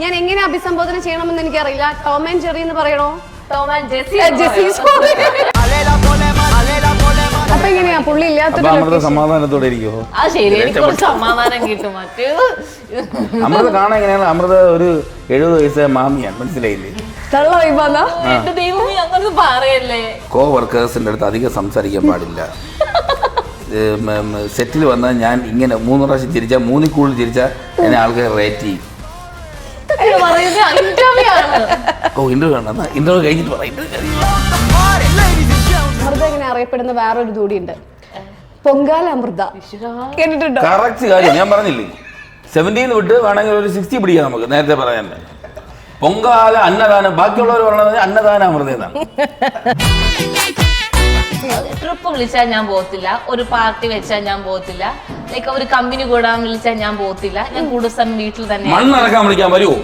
ഞാൻ എങ്ങനെ അഭിസംബോധന ചെയ്യണമെന്ന് എനിക്കറിയില്ല. ടോം ആൻഡ് ജെറി എന്ന് പറയണോ? Tom and Jessie. അപ്പൊ എങ്ങനെയാ പുള്ളി ഇല്ലാത്ത സമാധാനത്തോടെ ഇരിക്കുമോ? ആ ശരി, എനിക്ക് കുറച്ച് സമാധാനം കിട്ടും. മറ്റേത് അമൃത കാണാൻ എങ്ങനെയാണ്? അമൃത ഒരു 70 വയസ്സായ മാമിയാണ്, മനസ്സിലായില്ലേ? എന്റെ ദൈവമേ അങ്ങനെ പറയല്ലേ. കോ വർക്കേഴ്സിന്റെ അടുത്ത് അധികം സംസാരിക്കാൻ പാടില്ല. സെറ്റിൽ വന്നാൽ ഞാൻ ഇങ്ങനെ 3 പ്രാവശ്യം ചിരിച്ചാൽ 3 കൂടുതൽ ചിരിച്ചാൽ എന്നെ ആൾക്കാർ റേറ്റ് ചെയ്യും. ഇന്റർവ്യൂ ആണ്, ഇന്റർവ്യൂ കഴിഞ്ഞിട്ട് പറയും. അമൃത എങ്ങനെ അറിയപ്പെടുന്ന വേറൊരു ജോഡിയുണ്ട്, പൊങ്കാല അമൃത. കേട്ടിട്ടുണ്ടോ? കറക്റ്റ് കാര്യം ഞാൻ പറഞ്ഞില്ലേ, 17 വിട്ട് വേണമെങ്കിൽ ഒരു 60 പിടിക്കാം നമുക്ക്. നേരത്തെ പറയാൻ പൊങ്കാല അന്നദാനം, ബാക്കിയുള്ളവർ പറഞ്ഞത് അന്നദാന അമൃത എന്നാണ്. ട്രിപ്പ് വിളിച്ചാൽ ഞാൻ പോകത്തില്ല, ഒരു പാർട്ടി വെച്ചാൽ ഞാൻ പോകത്തില്ല, ലൈക്ക് ഒരു കമ്പനി കൂടാൻ വിളിച്ചാൽ ഞാൻ പോകത്തില്ല. ഞാൻ കൂടുതൽ സമയം വീട്ടിൽ തന്നെ. മണ്ണിറക്കാൻ വിളിക്കാൻ വരുമോ?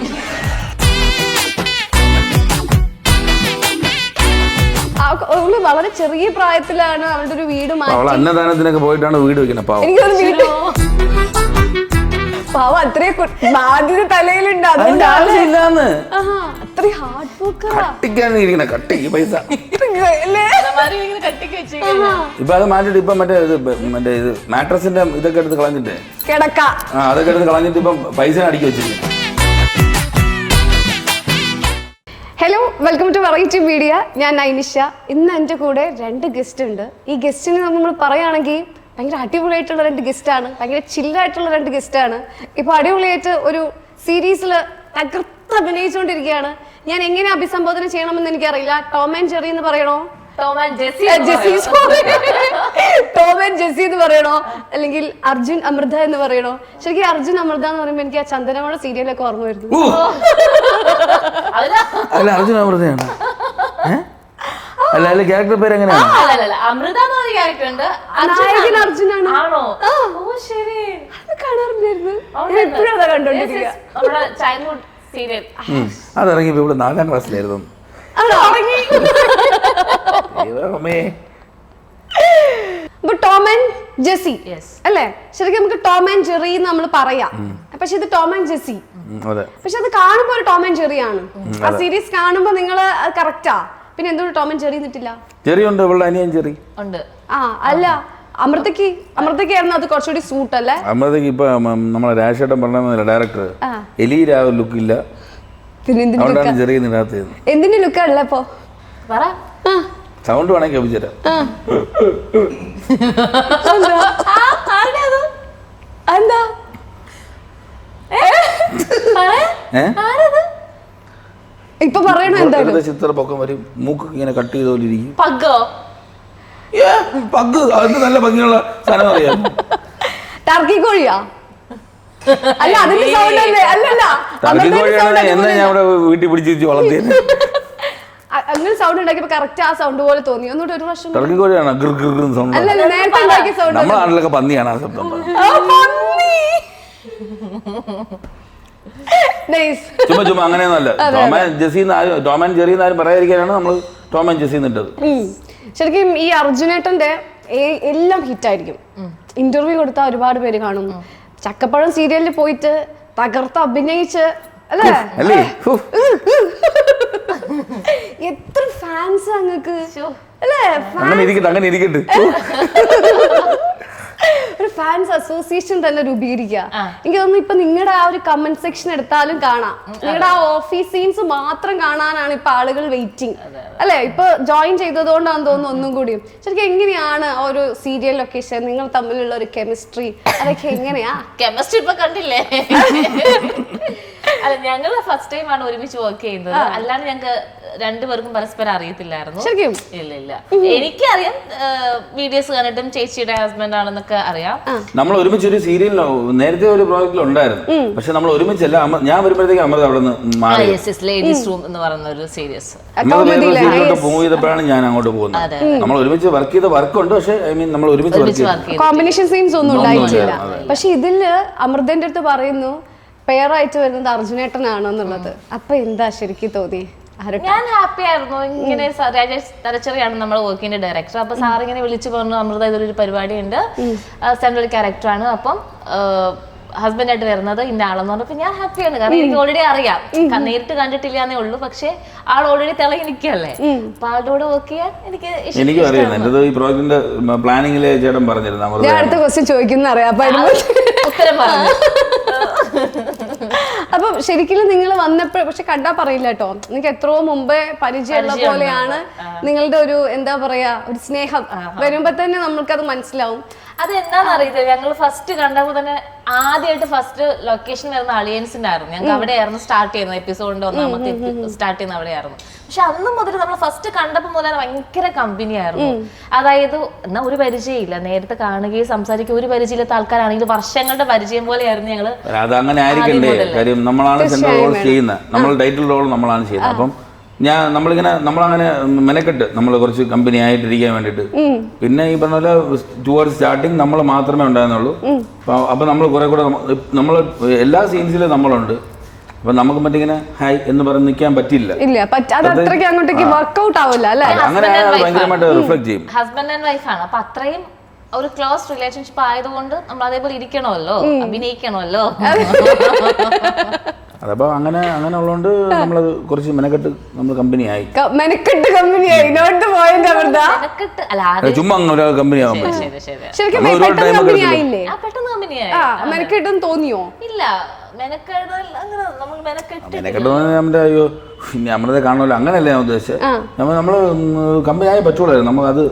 വളരെ ചെറിയ പ്രായത്തിലാണ് അവളുടെ ഒരു വീട് മാറ്റി. അന്നദാനത്തിനൊക്കെ പോയിട്ടാണ് വീട് വെക്കുന്നത്. പാവം അത്രയും ബാധ്യത തലയിലുണ്ട്. പൈസ ഇപ്പൊ അത് മാറ്റിട്ട് ഇപ്പൊ മറ്റേ ഇത് മാട്രസിന്റെ ഇതൊക്കെ എടുത്ത് കളഞ്ഞിട്ട് അതൊക്കെ എടുത്ത് കളഞ്ഞിട്ട് ഇപ്പം പൈസ അടുക്കി വെച്ചിരിക്കുന്നു. Hello, welcome to Variety Media. ഞാൻ നൈനിഷ. ഇന്ന് എൻ്റെ കൂടെ 2 ഗസ്റ്റ് ഉണ്ട്. ഈ ഗസ്റ്റിന് നമ്മൾ പറയുകയാണെങ്കിൽ ഭയങ്കര അടിപൊളിയായിട്ടുള്ള 2 ഗസ്റ്റാണ്, ഭയങ്കര ചില്ലായിട്ടുള്ള 2 ഗസ്റ്റാണ്. ഇപ്പോൾ അടിപൊളിയായിട്ട് ഒരു സീരീസിൽ തകർത്ത് അഭിനയിച്ചുകൊണ്ടിരിക്കുകയാണ്. ഞാൻ എങ്ങനെ അഭിസംബോധന ചെയ്യണമെന്ന് എനിക്കറിയില്ല. ടോം ആൻഡ് ജെറി എന്ന് പറയണോ? ടോം ആൻഡ് ജെസ്സി എന്ന് പറയണോ, അല്ലെങ്കിൽ അർജുൻ അമൃത എന്ന് പറയണോ? ശരിക്കും അർജുൻ അമൃത എന്ന് പറയുമ്പോൾ എനിക്ക് ആ ചന്ദനമഴ സീരിയലൊക്കെ ഓർമ്മ വരുന്നു. അല്ല, അർജുൻ അമൃതയാണ്. അല്ല, ക്യാരക്ടർ പേര് എങ്ങനെയാണ്? അമൃത എന്നൊരു ക്യാരക്ടർ ഉണ്ട്. നായകൻ അർജുനാണോ? ആണോ? ശരി, അത് കാണാറുണ്ടായിരുന്നു. എപ്പോഴും അതാ കണ്ടോണ്ടിരിക്കുക. ചൈൽഡ്ഹുഡ് സീരിയൽ അതിറങ്ങിയപ്പോ ഇവിടെ 4ാം ക്ലാസ്സിലായിരുന്നു. ടോം ആൻഡ് ജെസ്സി അല്ലേ? ശരിക്കും നമുക്ക് ടോം ആൻഡ് ജെറി നമ്മൾ പറയാം, പക്ഷെ ഇത് ടോം ആൻഡ് ജെസ്സി. പക്ഷെ അത് കാണുമ്പോ ഒരു ടോം ആൻഡ് ജെറി ആണ്. ആ സീരീസ് കാണുമ്പോ നിങ്ങൾ കറക്റ്റാ. പിന്നെ എന്തുകൊണ്ട് ടോം ആൻഡ് ജെറി എന്നിട്ടില്ല? ജെറി ഉണ്ട്, ഇവളുടെ അനിയൻ ജെറി ഉണ്ട്. അല്ല, അമൃതയ്ക്കായിരുന്നു അത് കുറച്ചുകൂടി സൂട്ട് അല്ലേ? അമൃതയ്ക്ക് ഇപ്പൊ നമ്മളെ രാജേട്ടൻ പറഞ്ഞ ഡയറക്ടർ എലീര ലുക്ക് ഇല്ല. എന്തിന്റെ ലുക്കാ ഉള്ള? ഇപ്പൊ സൗണ്ട് വേണമെങ്കിൽ കവിച്ചേരാം. എന്താ ഇപ്പൊ പറയണോ? എന്തായാലും ചിത്ര പൊക്കം വരും, മൂക്ക് ഇങ്ങനെ കട്ട് ചെയ്തോലിരിക്കും. പഗ് അതിന് നല്ല ഭംഗിയുള്ള സാധനം അറിയാം. ടർക്കി കോഴിയാ? അല്ല, അതിന്റെ സൗണ്ട് അല്ലേ? അല്ലല്ല, ടർക്കി കോഴിയാണ് എന്നാ ഞാൻ ഇവിടെ വീട്ടിൽ പിടിച്ച് വളർത്തിയത്. അങ്ങനെ സൗണ്ട് ഉണ്ടാക്കിയപ്പോ കറക്റ്റ് ആ സൗണ്ട് പോലെ തോന്നി. ഒന്നുകൂടെ ഒരു പ്രാവശ്യം. ടർക്കി കോഴിയാണ് സൗണ്ട്. നേരത്തെ ഉണ്ടാക്കിയ സൗണ്ട്. നമ്മുടെ നാട്ടിലൊക്കെ പന്നിയാണ് ആ ശബ്ദം. ചുമ്മാ അങ്ങനെയൊന്നുമല്ല. ടോം ആൻഡ് ജെറി എന്നാരും പറയാതിരിക്കാനാണ് നമ്മൾ ടോം ആൻഡ് ജെസ്സി എന്നിട്ടത്. ശരിക്കും ഈ അർജുനേട്ടന്റെ എല്ലാം ഹിറ്റായിരിക്കും. ഇന്റർവ്യൂ കൊടുത്ത ഒരുപാട് പേര് കാണും. ചക്കപ്പഴം സീരിയലിൽ പോയിട്ട് തകർത്ത് അഭിനയിച്ച് അല്ലേ? എത്ര ഫാൻസ് അങ്ങക്ക് അല്ലേ? അങ്ങനെ ഇരിക്കട്ടെ. ഒരു ഫാൻസ് അസോസിയേഷൻ തന്നെ രൂപീകരിക്കുക. എനിക്ക് തോന്നുന്നു ഇപ്പൊ നിങ്ങളുടെ ആ ഒരു കമന്റ് സെക്ഷൻ എടുത്താലും കാണാം, നിങ്ങളുടെ ആ ഓഫീസ് സീൻസ് മാത്രം കാണാനാണ് ഇപ്പൊ ആളുകൾ വെയിറ്റിംഗ് അല്ലെ? ഇപ്പൊ ജോയിൻ ചെയ്തതുകൊണ്ടാണെന്ന് തോന്നുന്നു ഒന്നും കൂടിയും. ശരിക്കും എങ്ങനെയാണ് ആ ഒരു സീരിയൽ ലൊക്കേഷൻ, നിങ്ങൾ തമ്മിലുള്ള ഒരു കെമിസ്ട്രി, അതൊക്കെ എങ്ങനെയാ? കെമിസ്ട്രി ഇപ്പൊ കണ്ടില്ലേ? അല്ല, ഞങ്ങള് ഫസ്റ്റ് ടൈം ആണ് ഒരുമിച്ച് വർക്ക് ചെയ്യുന്നത്. അല്ലാണ്ട് ഞങ്ങൾക്ക് 2 പേർക്കും പരസ്പരം അറിയത്തില്ലായിരുന്നു. ശരിക്കും? ഇല്ല, എനിക്കറിയാം, വീഡിയോസ് കണ്ടിട്ടും ചേച്ചിയുടെ ഹസ്ബൻഡ് ആണെന്നൊക്കെ അറിയാം. നമ്മൾ ഒരുമിച്ച് ഒരു സീരിയലിലോ നേരത്തെ ഒരു പ്രോജക്റ്റിൽ ഉണ്ടായിരുന്നു, പക്ഷെ നമ്മൾ ഒരുമിച്ചല്ല. ഞാൻ വരുമ്പോഴത്തേക്ക് അമൃത അവിടെ നിന്ന് ലേഡീസ് റൂം എന്ന് പറയുന്ന ഒരു സീരീസ് മൂവ് ചെയ്തപ്പോഴാണ് ഞാൻ അങ്ങോട്ട് പോകുന്നത്. നമ്മൾ ഒരുമിച്ച് വർക്ക് ചെയ്ത വർക്കുണ്ട്, പക്ഷെ ഐ മീൻ നമ്മൾ ഒരുമിച്ച് കോമ്പിനേഷൻ സീൻസ് ഒന്നും ഉണ്ടായിട്ടില്ല. പക്ഷെ ഇതില് അമൃതന്റെ അടുത്ത് പറയുന്നു പെയറായിട്ട് വരുന്നത് അർജുനേട്ടനാണെന്നുള്ളത്. അപ്പൊ എന്താ ശരിക്കും തോന്നി? ഞാൻ ഹാപ്പി ആയിരുന്നു. ഇങ്ങനെ രാജേഷ് തലച്ചെറിയാണ് നമ്മുടെ വർക്കിന്റെ ഡയറക്ടർ. അപ്പൊ സാർ ഇങ്ങനെ വിളിച്ചു പറഞ്ഞു, അമൃത ഇതൊരു പരിപാടി ഉണ്ട്, സെൻട്രൽ ക്യാരക്ടറാണ്, അപ്പം ഹസ്ബൻഡായിട്ട് വരുന്നത് ഇന്ന ആളെന്ന് പറഞ്ഞപ്പോ ഞാൻ ഹാപ്പിയാണ്. കാരണം എനിക്ക് ഓൾറെഡി അറിയാം, നേരിട്ട് കണ്ടിട്ടില്ലാന്നേ ഉള്ളൂ, പക്ഷെ ആൾ ഓൾറെഡി തിളങ്ങി നിൽക്കല്ലേ. അപ്പൊ ആളുടെ കൂടെ വർക്ക് ചെയ്യാൻ എനിക്കും അറിയാം. എന്റെ ഈ പ്രോജക്ടിന്റെ പ്ലാനിങ്ങില് ചേട്ടൻ പറഞ്ഞിരുന്നു. ഞാൻ അടുത്ത ക്വസ്റ്റ്യൻ ചോദിക്കുന്ന അറിയാം. ഉത്തരം പറഞ്ഞു. അപ്പൊ ശരിക്കും നിങ്ങൾ വന്നപ്പോ പക്ഷെ കണ്ടാ പറയില്ല കേട്ടോ, നിങ്ങൾക്ക് എത്രയോ മുമ്പേ പരിചയമുള്ള പോലെയാണ് നിങ്ങളുടെ ഒരു എന്താ പറയാ ഒരു സ്നേഹം വരുമ്പോ തന്നെ നമ്മൾക്കത് മനസ്സിലാവും. അത് എന്താണെന്ന് അറിയത്തില്ല. ഞങ്ങൾ ഫസ്റ്റ് കണ്ടപ്പോൾ തന്നെ ആദ്യമായിട്ട് ഫസ്റ്റ് ലൊക്കേഷൻ വരുന്ന അളിയൻസിന്റെ ആയിരുന്നു. ഞങ്ങൾക്ക് അവിടെയായിരുന്നു സ്റ്റാർട്ട് ചെയ്യുന്നത്. എപ്പിസോഡിന്റെ ഒന്നാമത്തെ സ്റ്റാർട്ട് ചെയ്യുന്ന അവിടെയായിരുന്നു. പക്ഷെ അന്ന് മുതൽ നമ്മൾ ഫസ്റ്റ് കണ്ടപ്പോൾ മുതൽ ഭയങ്കര കമ്പനി ആയിരുന്നു. അതായത് എന്നാ ഒരു പരിചയമില്ല, നേരത്തെ കാണുകയും സംസാരിക്കുകയും ഒരു പരിചയമില്ലാത്ത ആൾക്കാരാണെങ്കിൽ വർഷങ്ങളുടെ പരിചയം പോലെയായിരുന്നു ഞങ്ങള്. അതങ്ങനെ ആയിരിക്കണ്ടേ, കാര്യം നമ്മളാണ് സെൻട്രൽ റോൾ ചെയ്യുന്നത്, നമ്മൾ ടൈറ്റിൽ റോൾ നമ്മളാണ് ചെയ്യുന്നത്. അപ്പം നമ്മളങ്ങനെ മെനക്കെട്ട് നമ്മൾ കുറച്ച് കമ്പനി ആയിട്ടിരിക്കാൻ വേണ്ടിയിട്ട്. പിന്നെ ഈ പറഞ്ഞ പോലെ ടുവേർഡ്സ് സ്റ്റാർട്ടിങ് നമ്മൾ മാത്രമേ ഉണ്ടായിരുന്നുള്ളൂ. അപ്പൊ നമ്മൾ കുറെ കൂടെ നമ്മൾ എല്ലാ സീൻസിലും നമ്മളുണ്ട്. അപ്പൊ നമുക്ക് മറ്റിങ്ങനെ ഹായ് എന്ന് പറഞ്ഞ് നിൽക്കാൻ പറ്റില്ല. അങ്ങനെ ഭയങ്കരമായിട്ട് റിഫ്ലക്ട് ചെയ്യും. ഹസ്ബൻഡ് ആൻഡ് വൈഫാണ്. അപ്പൊ അത്രയും ഒരു ക്ലോസ് റിലേഷൻഷിപ്പ് ആയതുകൊണ്ട് നമ്മൾ അതേപോലെ ഇരിക്കണമല്ലോ, അഭിനയിക്കണമല്ലോ. അതപ്പോ അങ്ങനെ ഉള്ളതുകൊണ്ട് നമ്മളത് കുറച്ച് മെനക്കെട്ട് നമ്മൾ കമ്പനിയായി. ചുമ്മാ അങ്ങനെ ഒരാൾ കമ്പനി ആവുമ്പോ മെനക്കെട്ടെന്ന് തോന്നിയോ? ഇല്ല, നമ്മുടെ അയ്യോ ഇനി അമൃത കാണുമല്ലോ അങ്ങനെയല്ല ഞാൻ ഉദ്ദേശിച്ചത്. നമ്മള് കമ്പനി ആയി പറ്റുള്ളായിരുന്നു. നമുക്കത്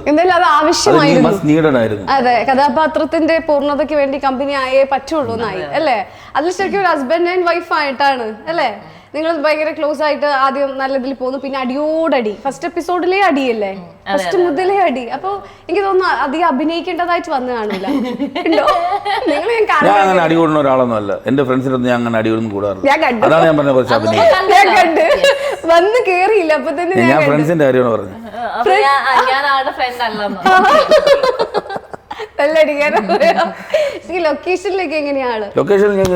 നീഡഡ്. അതെ, കഥാപാത്രത്തിന്റെ പൂർണ്ണതയ്ക്ക് വേണ്ടി കമ്പനി ആയേ പറ്റുള്ളൂ എന്നായി അല്ലേ? അതിൽ ശരിക്കും ഒരു ഹസ്ബൻഡ് ആൻഡ് വൈഫ് ആയിട്ടാണ് അല്ലേ? നിങ്ങൾ ഭയങ്കര ക്ലോസ് ആയിട്ട് ആദ്യം നല്ലതിൽ പോകുന്നു, പിന്നെ അടിയോടടി. ഫസ്റ്റ് എപ്പിസോഡിലേ അടിയല്ലേ, ഫസ്റ്റ് മുതലേ അടി. അപ്പൊ എനിക്ക് തോന്നുന്നു അധികം അഭിനയിക്കേണ്ടതായിട്ട് വന്നു കാണില്ല. ഞാൻ അങ്ങനെ അടികൂടുന്ന ഒരാളൊന്നും അല്ല. എന്റെ ഫ്രണ്ട്സിനൊന്നും ഞാൻ അങ്ങനെ അടിയൊന്നും കൂടാറില്ല. അതാണ് ഞാൻ പറഞ്ഞ കുറച്ച് അഭിനയിക്കും. വന്ന് കേറിയില്ല അപ്പൊ തന്നെ. ഞാൻ ഫ്രണ്ട്സിന്റെ കാര്യമാണ് പറഞ്ഞത്. ലൊക്കേഷനിലേക്ക് എങ്ങനെയാണ്? ലൊക്കേഷനിൽ ഞാൻ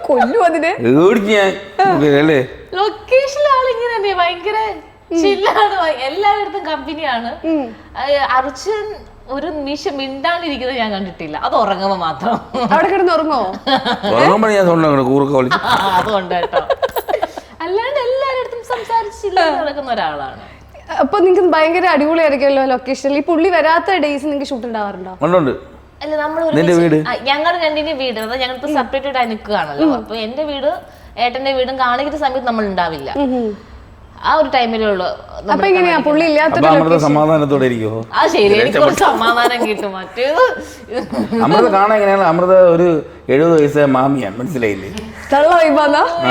കൊല്ലു അതിനെ അല്ലേ? ലൊക്കേഷനിൽ ആളിങ്ങനെ ഭയങ്കര ചില്ലാണ്, എല്ലായിടത്തും കമ്പനിയാണ്. അർജുൻ ഒരു നിമിഷം മിണ്ടാണ്ടിരിക്കുന്നത് ഞാൻ കണ്ടിട്ടില്ല. അത് ഉറങ്ങുമ്പോ മാത്രം. അവിടെ കിടന്ന് ഉറങ്ങോ? ഉറങ്ങുമ്പോ ഞാൻ അതുകൊണ്ട് കേട്ടോ, അല്ലാണ്ട് എല്ലായിടത്തും സംസാരിച്ചില്ല നടക്കുന്ന ഒരാളാണ്. അപ്പൊ നിങ്ങൾക്ക് ഭയങ്കര അടിപൊളിയായിരിക്കുമല്ലോ ലൊക്കേഷനിൽ. ഈ പുള്ളി വരാത്ത ഡേയ്സ് നിങ്ങൾക്ക് ഷൂട്ട് ഉണ്ടാവാറുണ്ടോ? അല്ല, നമ്മൾ ഞങ്ങൾ രണ്ടിന്റെ വീട് ഞങ്ങളിപ്പോ സെപ്പറേറ്റഡ് ആയി നിൽക്കുകയാണല്ലോ. അപ്പൊ എന്റെ വീട് ഏട്ടന്റെ വീടും കാണിക്കുന്ന സമയത്ത് നമ്മൾ ഉണ്ടാവില്ല. ആ ഒരു ടൈമിലേ ഉള്ളൂ. അപ്പൊ എങ്ങനെയാ പുള്ളി ഇല്ലാത്ത സമാധാനത്തോടെ ഇരിക്കുമോ? ആ ശരി, എനിക്ക് കുറച്ച് സമാധാനം കിട്ടും. മറ്റേത് അമൃത കാണാൻ എങ്ങനെയാണ്? അമൃത ഒരു 70 വയസ്സായ മാമിയാണ്, മനസ്സിലായില്ലേ?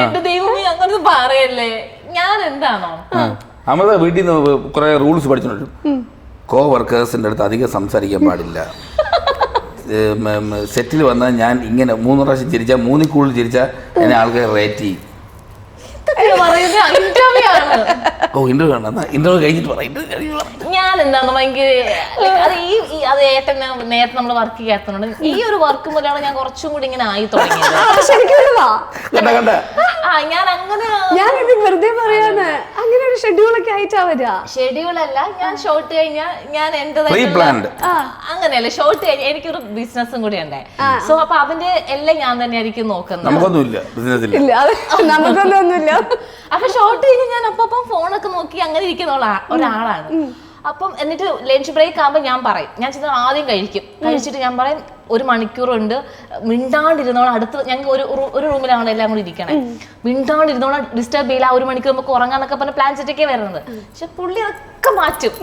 എന്റെ ദൈവമേ, അങ്ങനെ പറയല്ലേ. ഞാൻ എന്താണോ അമൃത വീട്ടിൽ നിന്ന് കുറെ റൂൾസ് പഠിച്ചിട്ടുണ്ട്. കോ വർക്കേഴ്സിന്റെ അടുത്ത് അധികം സംസാരിക്കാൻ പാടില്ല. സെറ്റിൽ വന്നാൽ ഞാൻ ഇങ്ങനെ 3 പ്രാവശ്യം ചിരിച്ചാൽ 3 കൂടുതൽ ചിരിച്ചാൽ എന്നെ ആൾക്കാർ റേറ്റ് ചെയ്യും. ഇന്റർവ്യൂ കഴിഞ്ഞിട്ട് ഞാൻ എന്താണ് ഭയങ്കര അത് ഏട്ടൻ നേരത്തെ നമ്മൾ വർക്ക് ചെയ്യാത്തതുകൊണ്ട് ഈ ഒരു വർക്ക് പോലെയാണ് ഞാൻ കുറച്ചും കൂടി ഇങ്ങനെ ആയി തുടങ്ങിയത്. ഞാൻ അങ്ങനെ വെറുതെ പറയാന്ന് അങ്ങനെ ഒരു ഷെഡ്യൂളൊക്കെ ആയിട്ടാ വരാ. ഷെഡ്യൂളല്ല, ഞാൻ ഷോട്ട് കഴിഞ്ഞാൽ ഞാൻ അങ്ങനെയല്ല. ഷോട്ട് കഴിഞ്ഞാൽ എനിക്കൊരു ബിസിനസ്സും കൂടി ഉണ്ട്. സോ അപ്പൊ അതിന്റെ എല്ലാം ഞാൻ തന്നെ ആയിരിക്കും നോക്കുന്നത്. നമുക്കൊന്നുമില്ല. അപ്പൊ ഷോട്ട് കഴിഞ്ഞ് ഞാൻ അപ്പം ഫോണൊക്കെ നോക്കി അങ്ങനെ ഇരിക്കുന്ന ഒരാളാണ്. അപ്പം എന്നിട്ട് ലഞ്ച് ബ്രേക്ക് ആകുമ്പോൾ ഞാൻ പറയും, ഞാൻ ചെന്ന് ആദ്യം കഴിച്ചിട്ട് ഞാൻ പറയും 1 മണിക്കൂറുണ്ട്, മിണ്ടാണ്ടിരുന്നോളം. അടുത്ത് ഞങ്ങൾക്ക് ഒരു റൂമിലാണ് എല്ലാം കൂടി ഇരിക്കണേ. മിണ്ടാണ്ടിരുന്നോളം, ഡിസ്റ്റർബ് ചെയ്യില്ല, 1 മണിക്കൂർ നമുക്ക് ഉറങ്ങാന്നൊക്കെ പറഞ്ഞ പ്ലാൻ സെറ്റൊക്കെ വരുന്നത്. പക്ഷെ പുള്ളി അതൊക്കെ മാറ്റും.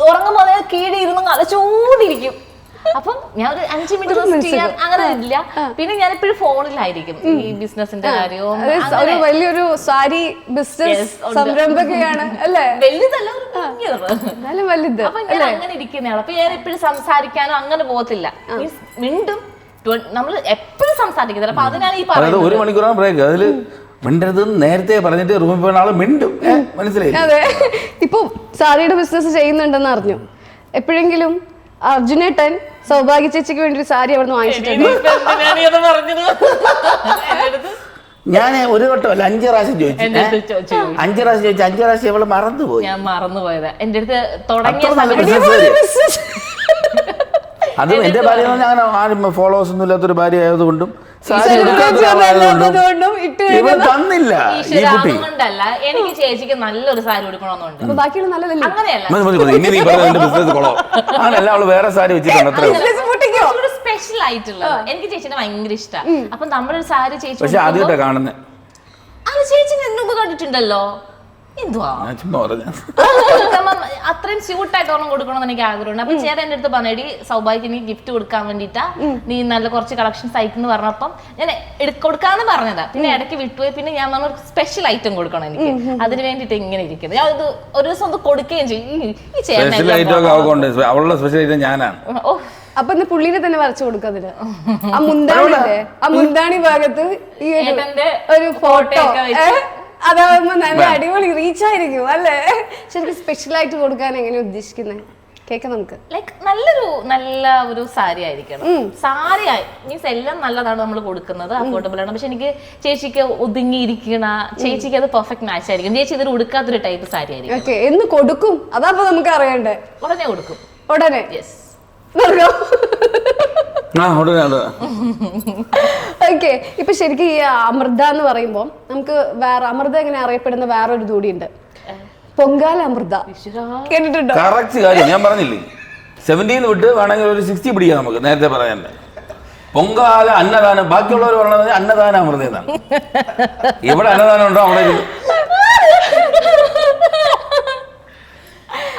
ഉറങ്ങുമ്പോൾ അതേ കീഴി ഇരുന്ന് അലച്ചോണ്ടിരിക്കും. അപ്പം ഞാൻ ഒരു 5 മിനിറ്റ് റെസ്റ്റ് ചെയ്യാൻ അങ്ങനെ ഇല്ല. പിന്നെ ഞാൻ എപ്പോഴും ഫോണിലായിരിക്കും ഈ ബിസിനസിന്റെ കാര്യവും. വലിയൊരു സാരി ബിസിനസ് സംരംഭകയാണ് അല്ലേ? വലുതല്ല, വലുത്. അപ്പൊ ഞാൻ അങ്ങനെ ഇരിക്കുന്നയാളാണ്. അപ്പൊ ഞാൻ എപ്പോഴും സംസാരിക്കാനോ അങ്ങനെ പോകത്തില്ല. മിണ്ടും, നമ്മൾ എപ്പോഴും സംസാരിക്കുന്നില്ല. അപ്പൊ അതിനാണ് ഈ പറയുന്നത് 1 മണിക്കൂറാണ് ബ്രേക്ക്. അതില് മിണ്ടരുതെന്ന് നേരത്തെ പറഞ്ഞിട്ട് റൂമിൽ പോയ ആള് മിണ്ടും, മനസ്സിലായി? അതെ. ഇപ്പൊ സാരിയുടെ ബിസിനസ് ചെയ്യുന്നുണ്ടെന്ന് അറിഞ്ഞു. എപ്പോഴെങ്കിലും അർജുനേട്ടൻ സൗഭാഗ്യ ചേച്ചിക്ക് വേണ്ടി ഒരു സാരി അവിടെ നിന്ന് വാങ്ങിച്ചിട്ടുണ്ട്? ഞാൻ ഒരു വട്ടമല്ല 5 പ്രാവശ്യം ചോദിച്ചു. 5 പ്രാവശ്യം ചോദിച്ചു. 5 പ്രാവശ്യം ഇവള് മറന്നുപോയി. ഞാൻ മറന്നുപോയത്. എന്റെ അടുത്ത് തുടങ്ങിയ അത് എന്റെ ഭാര്യ അങ്ങനെ ആരും ഫോളോവേഴ്സ് ഒന്നും ഇല്ലാത്തൊരു ഭാര്യ ആയതുകൊണ്ടും സാരി ഇവൻ തന്നില്ല ഈ കുട്ടി. അതുകൊണ്ടല്ല, എനിക്ക് ചേച്ചിക്ക് നല്ലൊരു സാരി ഉടുക്കണമെന്നുണ്ട്. ബാക്കിയുള്ള നല്ലതല്ലേ? അങ്ങനെയല്ല, ഇനി നീ പറഞ്ഞ ബിസിനസ് കൊള്ളാം. അങ്ങനല്ല, അവള് വേറെ സാരി വെച്ചിട്ടുണ്ട് അത്ര സ്പെഷ്യൽ ആയിട്ടുള്ളത്. എനിക്ക് ചേച്ചിനെ ഭയങ്കര ഇഷ്ടമാണ്. അപ്പൊ നമ്മുടെ ഒരു സാരി ചേച്ചി പക്ഷെ ആദ്യമായിട്ടാ കാണുന്നത്. അത് ചേച്ചി മുമ്പ് കണ്ടിട്ടുണ്ടല്ലോ. എന്തുവാ അത്രയും സ്യൂട്ടായിട്ട് ഒരെണ്ണം കൊടുക്കണമെന്ന് എനിക്ക് ആഗ്രഹമുണ്ട്. അപ്പൊ ചേട്ടൻ എന്റെ അടുത്ത് പറഞ്ഞടി, സൗഭാഗ്യക്ക് നീ ഗിഫ്റ്റ് കൊടുക്കാൻ വേണ്ടിട്ടാ നീ നല്ല കുറച്ച് കളക്ഷൻസ് അയക്കുന്നു പറഞ്ഞപ്പം ഞാൻ കൊടുക്കാന്ന് പറഞ്ഞതാ. പിന്നെ ഇടയ്ക്ക് വിട്ടുപോയി. പിന്നെ ഞാൻ പറഞ്ഞ സ്പെഷ്യൽ ഐറ്റം കൊടുക്കണം എനിക്ക്. അതിന് വേണ്ടിട്ട് ഇങ്ങനെ ഇരിക്കുന്നത്. ഞാൻ ഇത് ഒരു ദിവസം ഒന്ന് കൊടുക്കുകയും ചെയ്യും. ഈ ചേട്ടൻ അവളുടെ സ്പെഷ്യൽ ഐറ്റം ഞാനാണ്. അപ്പൊ ഇന്ന് പുള്ളിനെ തന്നെ വരച്ചു കൊടുക്കതില് ആ മുന്താണില്ലേ, ആ മുന്താണി ഭാഗത്ത് ഈ ഒരു ഫോട്ടോ അതാവുമ്പോ നല്ല അടിപൊളി റീച്ച് ആയിരിക്കും അല്ലേ? ശരിക്കും സ്പെഷ്യൽ ആയിട്ട് കൊടുക്കാൻ എങ്ങനെ ഉദ്ദേശിക്കുന്നത്? കേൾക്കാം നമുക്ക്. ലൈക്ക് നല്ല ഒരു സാരി ആയിരിക്കണം. സാരി മീൻസ് എല്ലാം നല്ലതാണ് നമ്മൾ കൊടുക്കുന്നത്, അഫോർഡബിൾ ആണ്. പക്ഷെ എനിക്ക് ചേച്ചിക്ക് ഒതുങ്ങിയിരിക്കണ, ചേച്ചിക്ക് അത് പെർഫെക്റ്റ് മാച്ച് ആയിരിക്കും. ചേച്ചി ഇതിൽ ഉടുക്കാത്തൊരു ടൈപ്പ് സാരി ആയിരിക്കും. എന്ന് കൊടുക്കും അതാ നമുക്ക് അറിയണ്ടേ? ഉടനെ കൊടുക്കും. ഉടനെ ഓക്കെ. ഇപ്പൊ ശരിക്കും ഈ അമൃത എന്ന് പറയുമ്പോ നമുക്ക് വേറെ അമൃത എങ്ങനെ അറിയപ്പെടുന്ന വേറൊരു കൂടിയുണ്ട്, പൊങ്കാല അമൃത. കേട്ടിട്ടുണ്ടോ? കറക്റ്റ് കാര്യം ഞാൻ പറഞ്ഞില്ലേ, 17 വിട്ട് വേണമെങ്കിൽ ഒരു 60 പിടിക്കാം നമുക്ക്. നേരത്തെ പറയാൻ പൊങ്കാല അന്നദാനം, ബാക്കിയുള്ളവർ പറഞ്ഞത് അന്നദാനം അമൃത എന്നാണ്. ഇവിടെ അന്നദാനം ഉണ്ടോ? അവിടെ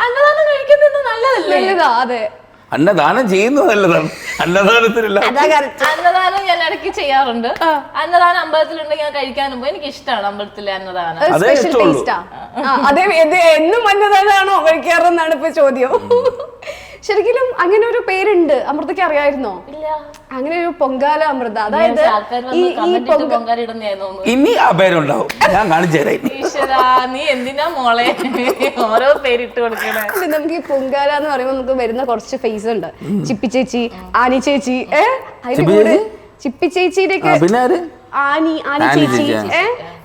അന്നദാനം കഴിക്കുന്നത് നല്ലതല്ലേ? അതെ, അന്നദാനം ചെയ്യുന്നത് നല്ലതാണ്. അന്നദാനത്തിനില്ല. അന്നദാനം ഞാൻ ഇടയ്ക്ക് ചെയ്യാറുണ്ട്. അന്നദാനം അമ്പലത്തിലുണ്ടെങ്കിൽ ഞാൻ കഴിക്കാനും പോയി. എനിക്ക് ഇഷ്ടമാണ് അമ്പലത്തിലെ അന്നദാനം. അതെ, എന്നും അന്നദാനാണോ കഴിക്കാറെന്നാണ് ഇപ്പൊ ചോദ്യം. ശരിക്കും അങ്ങനെ ഒരു പേരുണ്ട്. അമൃതയ്ക്ക് അറിയായിരുന്നോ? അങ്ങനെ ഒരു പൊങ്കാല അമൃത. അതായത് ഇനി ആ പേരുണ്ടാവും, ഞാൻ കാണിച്ചു തരാം. നീ എന്തിനാ മോളെ ഓരോ പേരിട്ട് കൊടുക്കണേ? നമുക്ക് ഈ പൊങ്കാല എന്ന് പറയുമ്പോൾ നമുക്ക് വരുന്ന കുറച്ച് ഫേസ് ഉണ്ട്. ചിപ്പി ചേച്ചി, ആനി ചേച്ചി, ചിപ്പി ചേച്ചിയുടെ ആനി ചേച്ചി,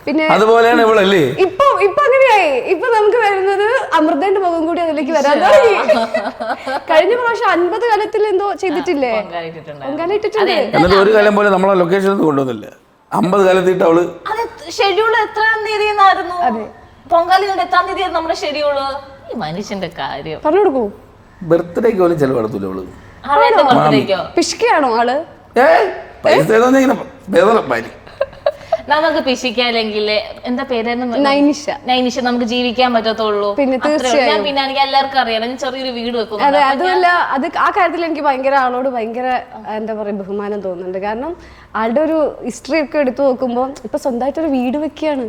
പിന്നെ അതുപോലെയാണ് ഇവളല്ലേ. ഇപ്പൊ അങ്ങനെയായി. ഇപ്പൊ നമുക്ക് വരുന്നത് അമൃതന്റെ മുഖം കൂടി അതിലേക്ക് വരാൻ തുടങ്ങി. കഴിഞ്ഞ പ്രാവശ്യം 50 കാലത്തിൽ എന്തോ ചെയ്തിട്ടില്ലേ? എന്നിട്ട് ഒരു കാലം പോലെ നമ്മളെ ലൊക്കേഷൻ കൊണ്ടുവന്നില്ല. 50 കാലത്തിട്ട് അവള് ഷെഡ്യൂൾ എത്രാം തീയതിയായിരുന്നു? പൊങ്കാലിന്റെ എത്രാം തീയതി നമ്മുടെ ഷെഡ്യൂള്? ഈ മനുഷ്യന്റെ കാര്യം പറഞ്ഞു കൊടുക്കൂ. ബർത്ത്ഡേക്ക് പോലും ചെലവെടുത്തില്ല അവള്. പിഷ്കയാണോ ആള്? പൈസ നമുക്ക് പിശിക്കല്ലെങ്കിൽ എന്താ പേരായിരുന്നു? നൈനിഷ. നമുക്ക് ജീവിക്കാൻ പറ്റത്തുള്ളൂ. പിന്നെ തീർച്ചയായും. പിന്നെ എനിക്ക് എല്ലാവർക്കും അറിയാം, ഞാൻ ചെറിയൊരു വീട് വെക്കും. അതെ, അതുമല്ല ആ കാര്യത്തിൽ എനിക്ക് ഭയങ്കര ആളോട് ഭയങ്കര എന്താ പറയാ ബഹുമാനം തോന്നുന്നുണ്ട്. കാരണം ആളുടെ ഒരു ഹിസ്റ്ററി ഒക്കെ എടുത്തു നോക്കുമ്പോൾ ഇപ്പൊ സ്വന്തമായിട്ടൊരു വീട് വെക്കുകയാണ്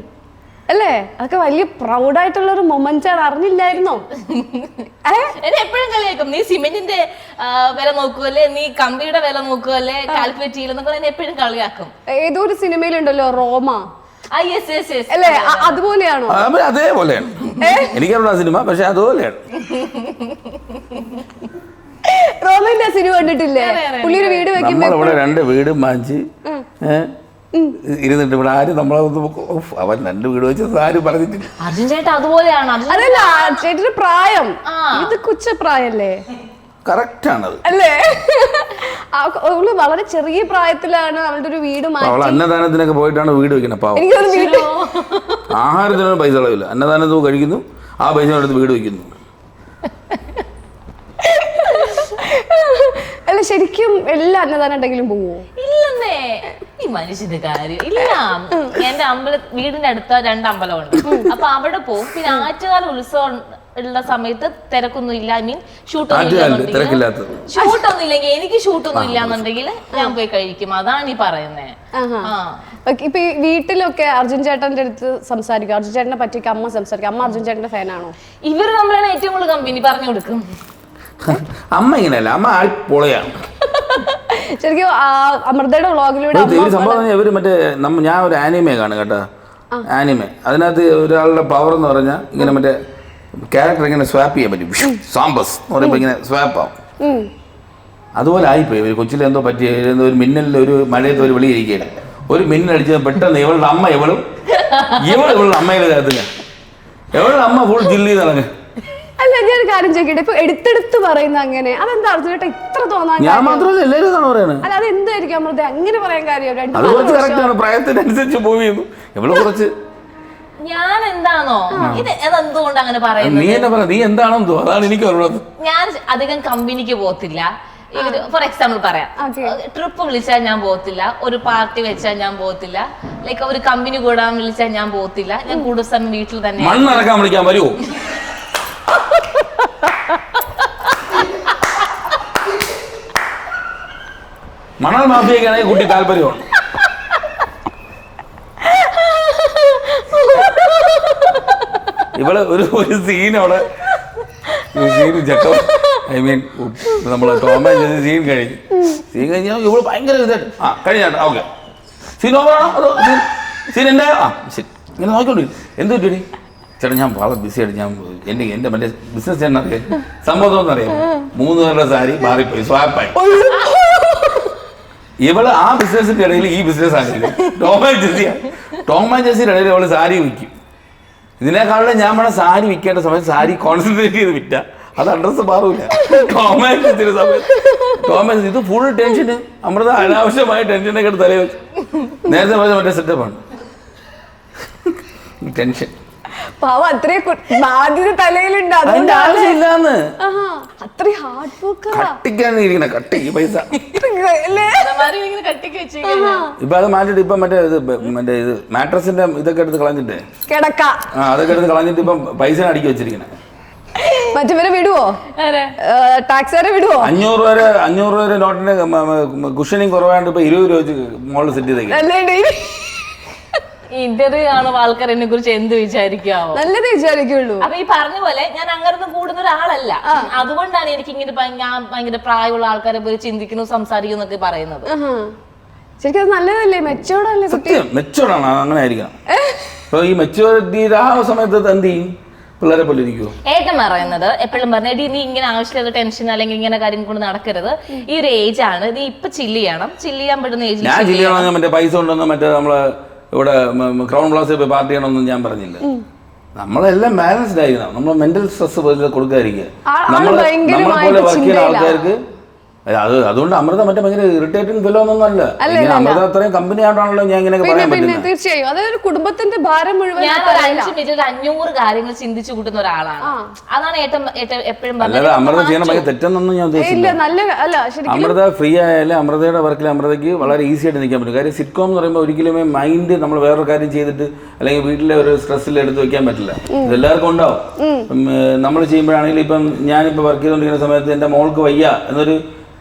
അല്ലേ? അതൊക്കെ വലിയ പ്രൗഡായിട്ടുള്ള ഒരു മൊമെന്റ് ആണ്. അറിഞ്ഞില്ലായിരുന്നോ? എന്നെ എപ്പോഴും കളിയാക്കും, നീ സിമെന്റിന്റെ വില നോക്കുവല്ലേ, നീ കമ്പിയുടെ വില നോക്കുവല്ലേ, കാൽക്കുലേറ്റ് ചെയ്യില്ലെന്നൊക്കെ എന്നെ എപ്പോഴും കളിയാക്കും. ഏതോ ഒരു സിനിമയിലുണ്ടല്ലോ റോമ, അല്ലേ? അതുപോലെയാണോ? അതേപോലെയാണ്. എനിക്കറിയാം സിനിമ, പക്ഷെ അതുപോലെയാണ്. റോമന്റെ സിനിമ കണ്ടിട്ടില്ലേ? പുള്ളിയൊരു വീട് വെക്കുമ്പോ നമ്മളിവിടെ 2 വീട് വാങ്ങിച്ച് ഇരുന്നിട്ട് ഇവിടെ ആരും നമ്മളെ അവൻ 2 വീട് വെച്ചത് ആരും പറഞ്ഞിട്ടില്ല. അർജുൻ ചേട്ടാ അതുപോലെയാണ്. അതല്ല ചേട്ടന്റെ പ്രായം, ഇത് കൊച്ച പ്രായല്ലേ? കറക്റ്റ് ആണത് അല്ലേ? അവള് വളരെ ചെറിയ പ്രായത്തിലാണ് അവളുടെ ഒരു വീട് അവൾ അന്നദാനത്തിനൊക്കെ പോയിട്ടാണ് വീട് വെക്കുന്നത്. പാവം, ആഹാരത്തിനൊന്നും പൈസ കളയില്ല. അന്നദാനത്തും കഴിക്കുന്നു, ആ പൈസ എടുത്ത് വീട് വെക്കുന്നു. അല്ല ശരിക്കും എല്ലാ അന്നദാനം ഉണ്ടെങ്കിലും പോവോ? ഇല്ലെന്നേ, ഈ മനുഷ്യന്റെ കാര്യം ഇല്ല. എന്റെ വീടിന്റെ അടുത്ത 2 അമ്പലമുണ്ട്. അപ്പൊ അവിടെ പോകും. പിന്നെ ആറ്റുകാല ഉത്സവം ഉള്ള സമയത്ത് തിരക്കൊന്നും ഇല്ല. ഐ മീൻ ഷൂട്ടൊന്നും ഇല്ലെങ്കിൽ എനിക്ക് ഷൂട്ടൊന്നും ഇല്ലാന്നുണ്ടെങ്കിൽ ഞാൻ പോയി കഴിക്കും. അതാണ് ഈ പറയുന്നേ. ഇപ്പൊ ഈ വീട്ടിലൊക്കെ അർജുൻ ചേട്ടന്റെ അടുത്ത് സംസാരിക്കും. അർജുൻ ചേട്ടനെ പറ്റിയൊക്കെ അമ്മ സംസാരിക്കും. അമ്മ അർജുൻ ചേട്ടന്റെ ഫാനാണോ? ഇവര് നമ്മളാണ് ഏറ്റവും കൂടുതൽ കമ്പനി പറഞ്ഞു കൊടുക്കും. അമ്മ ഇങ്ങനെയല്ല, അമ്മ പൊളയാണ്. ശരിക്കും അമൃതയുടെ വ്ളോഗിലൂടെ സംഭവം ഇവര് മറ്റേ ഞാൻ ഒരു ആനിമേ കാണും കേട്ടോ. ആനിമേ അതിനകത്ത് ഒരാളുടെ പവർ എന്ന് പറഞ്ഞാൽ ഇങ്ങനെ മറ്റേ ക്യാരക്ടർ ഇങ്ങനെ സ്വാപ്പ് ചെയ്യാൻ പറ്റും. സാമ്പസ് എന്ന് പറയുമ്പോൾ ഇങ്ങനെ സ്വാപ്പ് ആവും. അതുപോലെ ആയിപ്പോയി. ഒരു കൊച്ചിൽ എന്തോ പറ്റിയ ഒരു മിന്നലിൽ ഒരു മഴയത്ത് ഒരു വെളിയിരിക്കുകയാണ്. ഒരു മിന്നടിച്ചത് പെട്ടെന്ന് ഇവളുടെ അമ്മ ഇവളുടെ അമ്മയുടെ കാര്യത്തില്ല. ഇവളുടെ അമ്മ ഫുൾ ജില്ലി നടങ്ങ്. അല്ല ഞാനൊരു കാര്യം ചോദിക്കട്ടെ, ഇപ്പൊ എടുത്തെടുത്ത് പറയുന്ന അങ്ങനെ അതെന്താ അർജുനേട്ടാ ഇത്ര തോന്നാൻ? ഞാൻ മാത്രമല്ല എല്ലാവരും ഇതാണ് പറയുന്നത്. അല്ല അതെന്തായിരിക്കും അമൃത അങ്ങനെ പറയാൻ കാര്യം? അത് കുറച്ച് കറക്റ്റാണ്, പ്രായത്തിനനുസരിച്ച് മൂവ് ചെയ്യുന്നു. എവിടെ കുറച്ച് ഞാൻ എന്താണോ ഇത് എന്തുകൊണ്ട് അങ്ങനെ പറയുന്നത്? നീ എന്നെ പറ, നീ എന്താണെന്ന് തോന്നുന്നു, അതാണ് എനിക്ക് പറയുന്നത്. ഞാൻ അധികം കമ്പനിക്ക് പോകത്തില്ല. ഫോർ എക്സാമ്പിൾ പറയാം, ട്രിപ്പ് വിളിച്ചാൽ ഞാൻ പോകത്തില്ല, ഒരു പാർട്ടി വെച്ചാൽ ഞാൻ പോകത്തില്ല, ലൈക്ക് ഒരു കമ്പനി കൂടാൻ വിളിച്ചാൽ ഞാൻ പോകത്തില്ല. ഞാൻ കൂടുതൽ സമയം വീട്ടിൽ തന്നെ. മണ്ണിറക്കാൻ വിളിക്കാൻ വരുമോ? മണൽ മാഫിയൊക്കെയാണെങ്കിൽ കുട്ടി താല്പര്യമാണ്. ഇവള് ഒരു സീനോടെ ഐ മീൻ നമ്മളെ ടോം ആൻഡ് ജെറി സീൻ കഴിഞ്ഞാൽ ഇവള് ഭയങ്കര ഇതായിട്ട് കഴിഞ്ഞാട്ടെ ഓക്കെ സീൻ ഓവറാണോ അതോ സീൻ എൻ്റെ ശരി ഇങ്ങനെ നോക്കിക്കൊണ്ടിരിക്കും. എന്ത് പറ്റി ചേട്ടാ? ഞാൻ വളരെ ബിസിയായിട്ട് ഞാൻ എൻ്റെ മറ്റേ ബിസിനസ് എന്നറിയാം, സംഭവം എന്നറിയാം, 3 പേരുടെ സാരി മാറിപ്പോയി, സ്വാപ്പായി. ഇവള് ആ ബിസിനസിന്റെ ഇടയിൽ ഈ ബിസിനസ് ആക്കില്ല. ടോം ആൻഡ് ജെസിയുടെ ഇടയിൽ അവള് സാരി വിൽക്കും. ഇതിനേക്കാളും ഞാൻ വേണം സാരി വിൽക്കേണ്ട സമയത്ത് സാരി കോൺസെൻട്രേറ്റ് ചെയ്ത് വിറ്റ അത് അഡ്രസ് മാറൂല. ടോം ആൻഡ് ജെസിയുടെ സമയത്ത് ഇത് ഫുൾ ടെൻഷന്. അമൃത അനാവശ്യമായ ടെൻഷനൊക്കെ എടുത്ത് തലയിൽ വെച്ചു. നേരത്തെ പറഞ്ഞ മറ്റേ സെറ്റപ്പാണ് ടെൻഷൻ. പാവം അത്രയും ബാധ്യത തലയിലുണ്ട്, അതിന്റെ ആവശ്യമില്ലാന്ന്. അത്രയും ഹാർഡ് വർക്ക് കട്ടിക്കാണ് ഇരിക്കണ കട്ടിക്ക് പൈസ. കട്ടിക്ക് വെച്ച് ഇപ്പൊ അത് മാറ്റിട്ട് ഇപ്പൊ മറ്റേ ഇത് മാട്രസിന്റെ ഇതൊക്കെ എടുത്ത് കളഞ്ഞിട്ട് കിടക്ക അതൊക്കെ എടുത്ത് കളഞ്ഞിട്ട് ഇപ്പം പൈസ അടുക്കി വെച്ചിരിക്കണേ. മറ്റവരെ വിടുവോ? ടാക്സുകാരെ വിടുവോ? 500 വരെ നോട്ടിന് കുഷനിങ് കുറവാണ്ട് ഇപ്പൊ 20 രൂപ വെച്ച് മോളിൽ സെറ്റ് ചെയ്തേക്കും. ഇന്റർവ്യൂ കാണുമ്പോൾ ആൾക്കാർ എന്നെ കുറിച്ച് എന്ത് വിചാരിക്കാവോ? നല്ലത് വിചാരിക്കുള്ളൂ. അപ്പൊ ഈ പറഞ്ഞ പോലെ ഞാൻ അങ്ങനെ കൂടുന്ന ഒരാളല്ല. അതുകൊണ്ടാണ് എനിക്ക് ഇങ്ങനെ ഞാൻ ഭയങ്കര പ്രായമുള്ള ആൾക്കാരെ പോയി ചിന്തിക്കുന്നു, സംസാരിക്കുന്നു എന്നൊക്കെ പറയുന്നത്. ശരിക്കും അത് നല്ലതല്ലേ? മെച്ചോർഡല്ലേ? സത്യം മെച്ചോർഡാണ്, അങ്ങനെ ആയിരിക്കണം. അപ്പൊ ഈ മെച്ചോറിറ്റി ആ സമയത്ത് എന്ത് ചെയ്യും? പിള്ളേരെ പോലെ ഇരിക്കുമോ? ഏട്ടൻ പറയുന്നത് എപ്പോഴും പറഞ്ഞ നീ ഇങ്ങനെ ആവശ്യമില്ലാത്ത ടെൻഷൻ അല്ലെങ്കിൽ ഇങ്ങനെ കാര്യം കൊണ്ട് നടക്കരുത്, ഈ ഒരു ഏജ് ആണ്, നീ ഇപ്പൊ ചില്ല് ചെയ്യണം, ചില്ല് ചെയ്യാൻ പറ്റുന്ന ഏജ്. ഞാൻ ചില്ല് ചെയ്യണമെന്ന് മറ്റേ പൈസ ഉണ്ടെന്ന് മറ്റേ നമ്മള് ഇവിടെ ക്രൗൺ പ്ലാസിൽ പോയി പാർട്ടി ചെയ്യണമെന്നും ഞാൻ പറഞ്ഞില്ല. നമ്മളെല്ലാം ബാലൻസ്ഡ് ആയിരിക്കണം. നമ്മൾ മെന്റൽ സ്ട്രെസ് കൊടുക്കാതിരിക്കുക. നമ്മളെ പോലെ വർക്ക് ചെയ്യുന്ന ആൾക്കാർക്ക് അതുകൊണ്ട് അമൃത മറ്റേ ഭയങ്കര ഇറിറ്റേറ്റിംഗ് ഫെലോ ഒന്നും അല്ല. അമൃത അത്രയും കമ്പനി ആയിട്ടാണല്ലോ ഞാൻ ഇങ്ങനെ പറയാൻ പറ്റുന്നത്. തീർച്ചയായും അതൊരു കുടുംബത്തിന്റെ ഭാരം മുഴുവൻ. ഞാൻ ഒരു 5 മിനിറ്റിൽ 500 കാര്യങ്ങൾ ചിന്തിച്ചു കൂട്ടുന്ന ഒരാളാണ്. അതാണ് ഏട്ടൻ എപ്പോഴും അല്ലാതെ അമൃത ചെയ്യണ ഭയങ്കര തെറ്റെന്നൊന്നും ഞാൻ ഉദ്ദേശിച്ചില്ല. അമൃത ഫ്രീ ആയാലും അമൃതയുടെ വർക്കിൽ അമൃതയ്ക്ക് വളരെ ഈസി ആയിട്ട് നിൽക്കാൻ പറ്റും. കാര്യം സിറ്റ്കോം എന്ന് പറയുമ്പോൾ ഒരിക്കലും മൈൻഡ് നമ്മൾ വേറൊരു കാര്യം ചെയ്തിട്ട് അല്ലെങ്കിൽ വീട്ടിലെ ഒരു സ്ട്രെസ്സിൽ എടുത്ത് വെക്കാൻ പറ്റില്ല. ഇതെല്ലാവർക്കും ഉണ്ടാവും. നമ്മൾ ചെയ്യുമ്പോഴാണെങ്കിലും ഇപ്പം ഞാനിപ്പോൾ വർക്ക് ചെയ്തുകൊണ്ടിരിക്കുന്ന സമയത്ത് എൻ്റെ മോൾക്ക് വയ്യ എന്നൊരു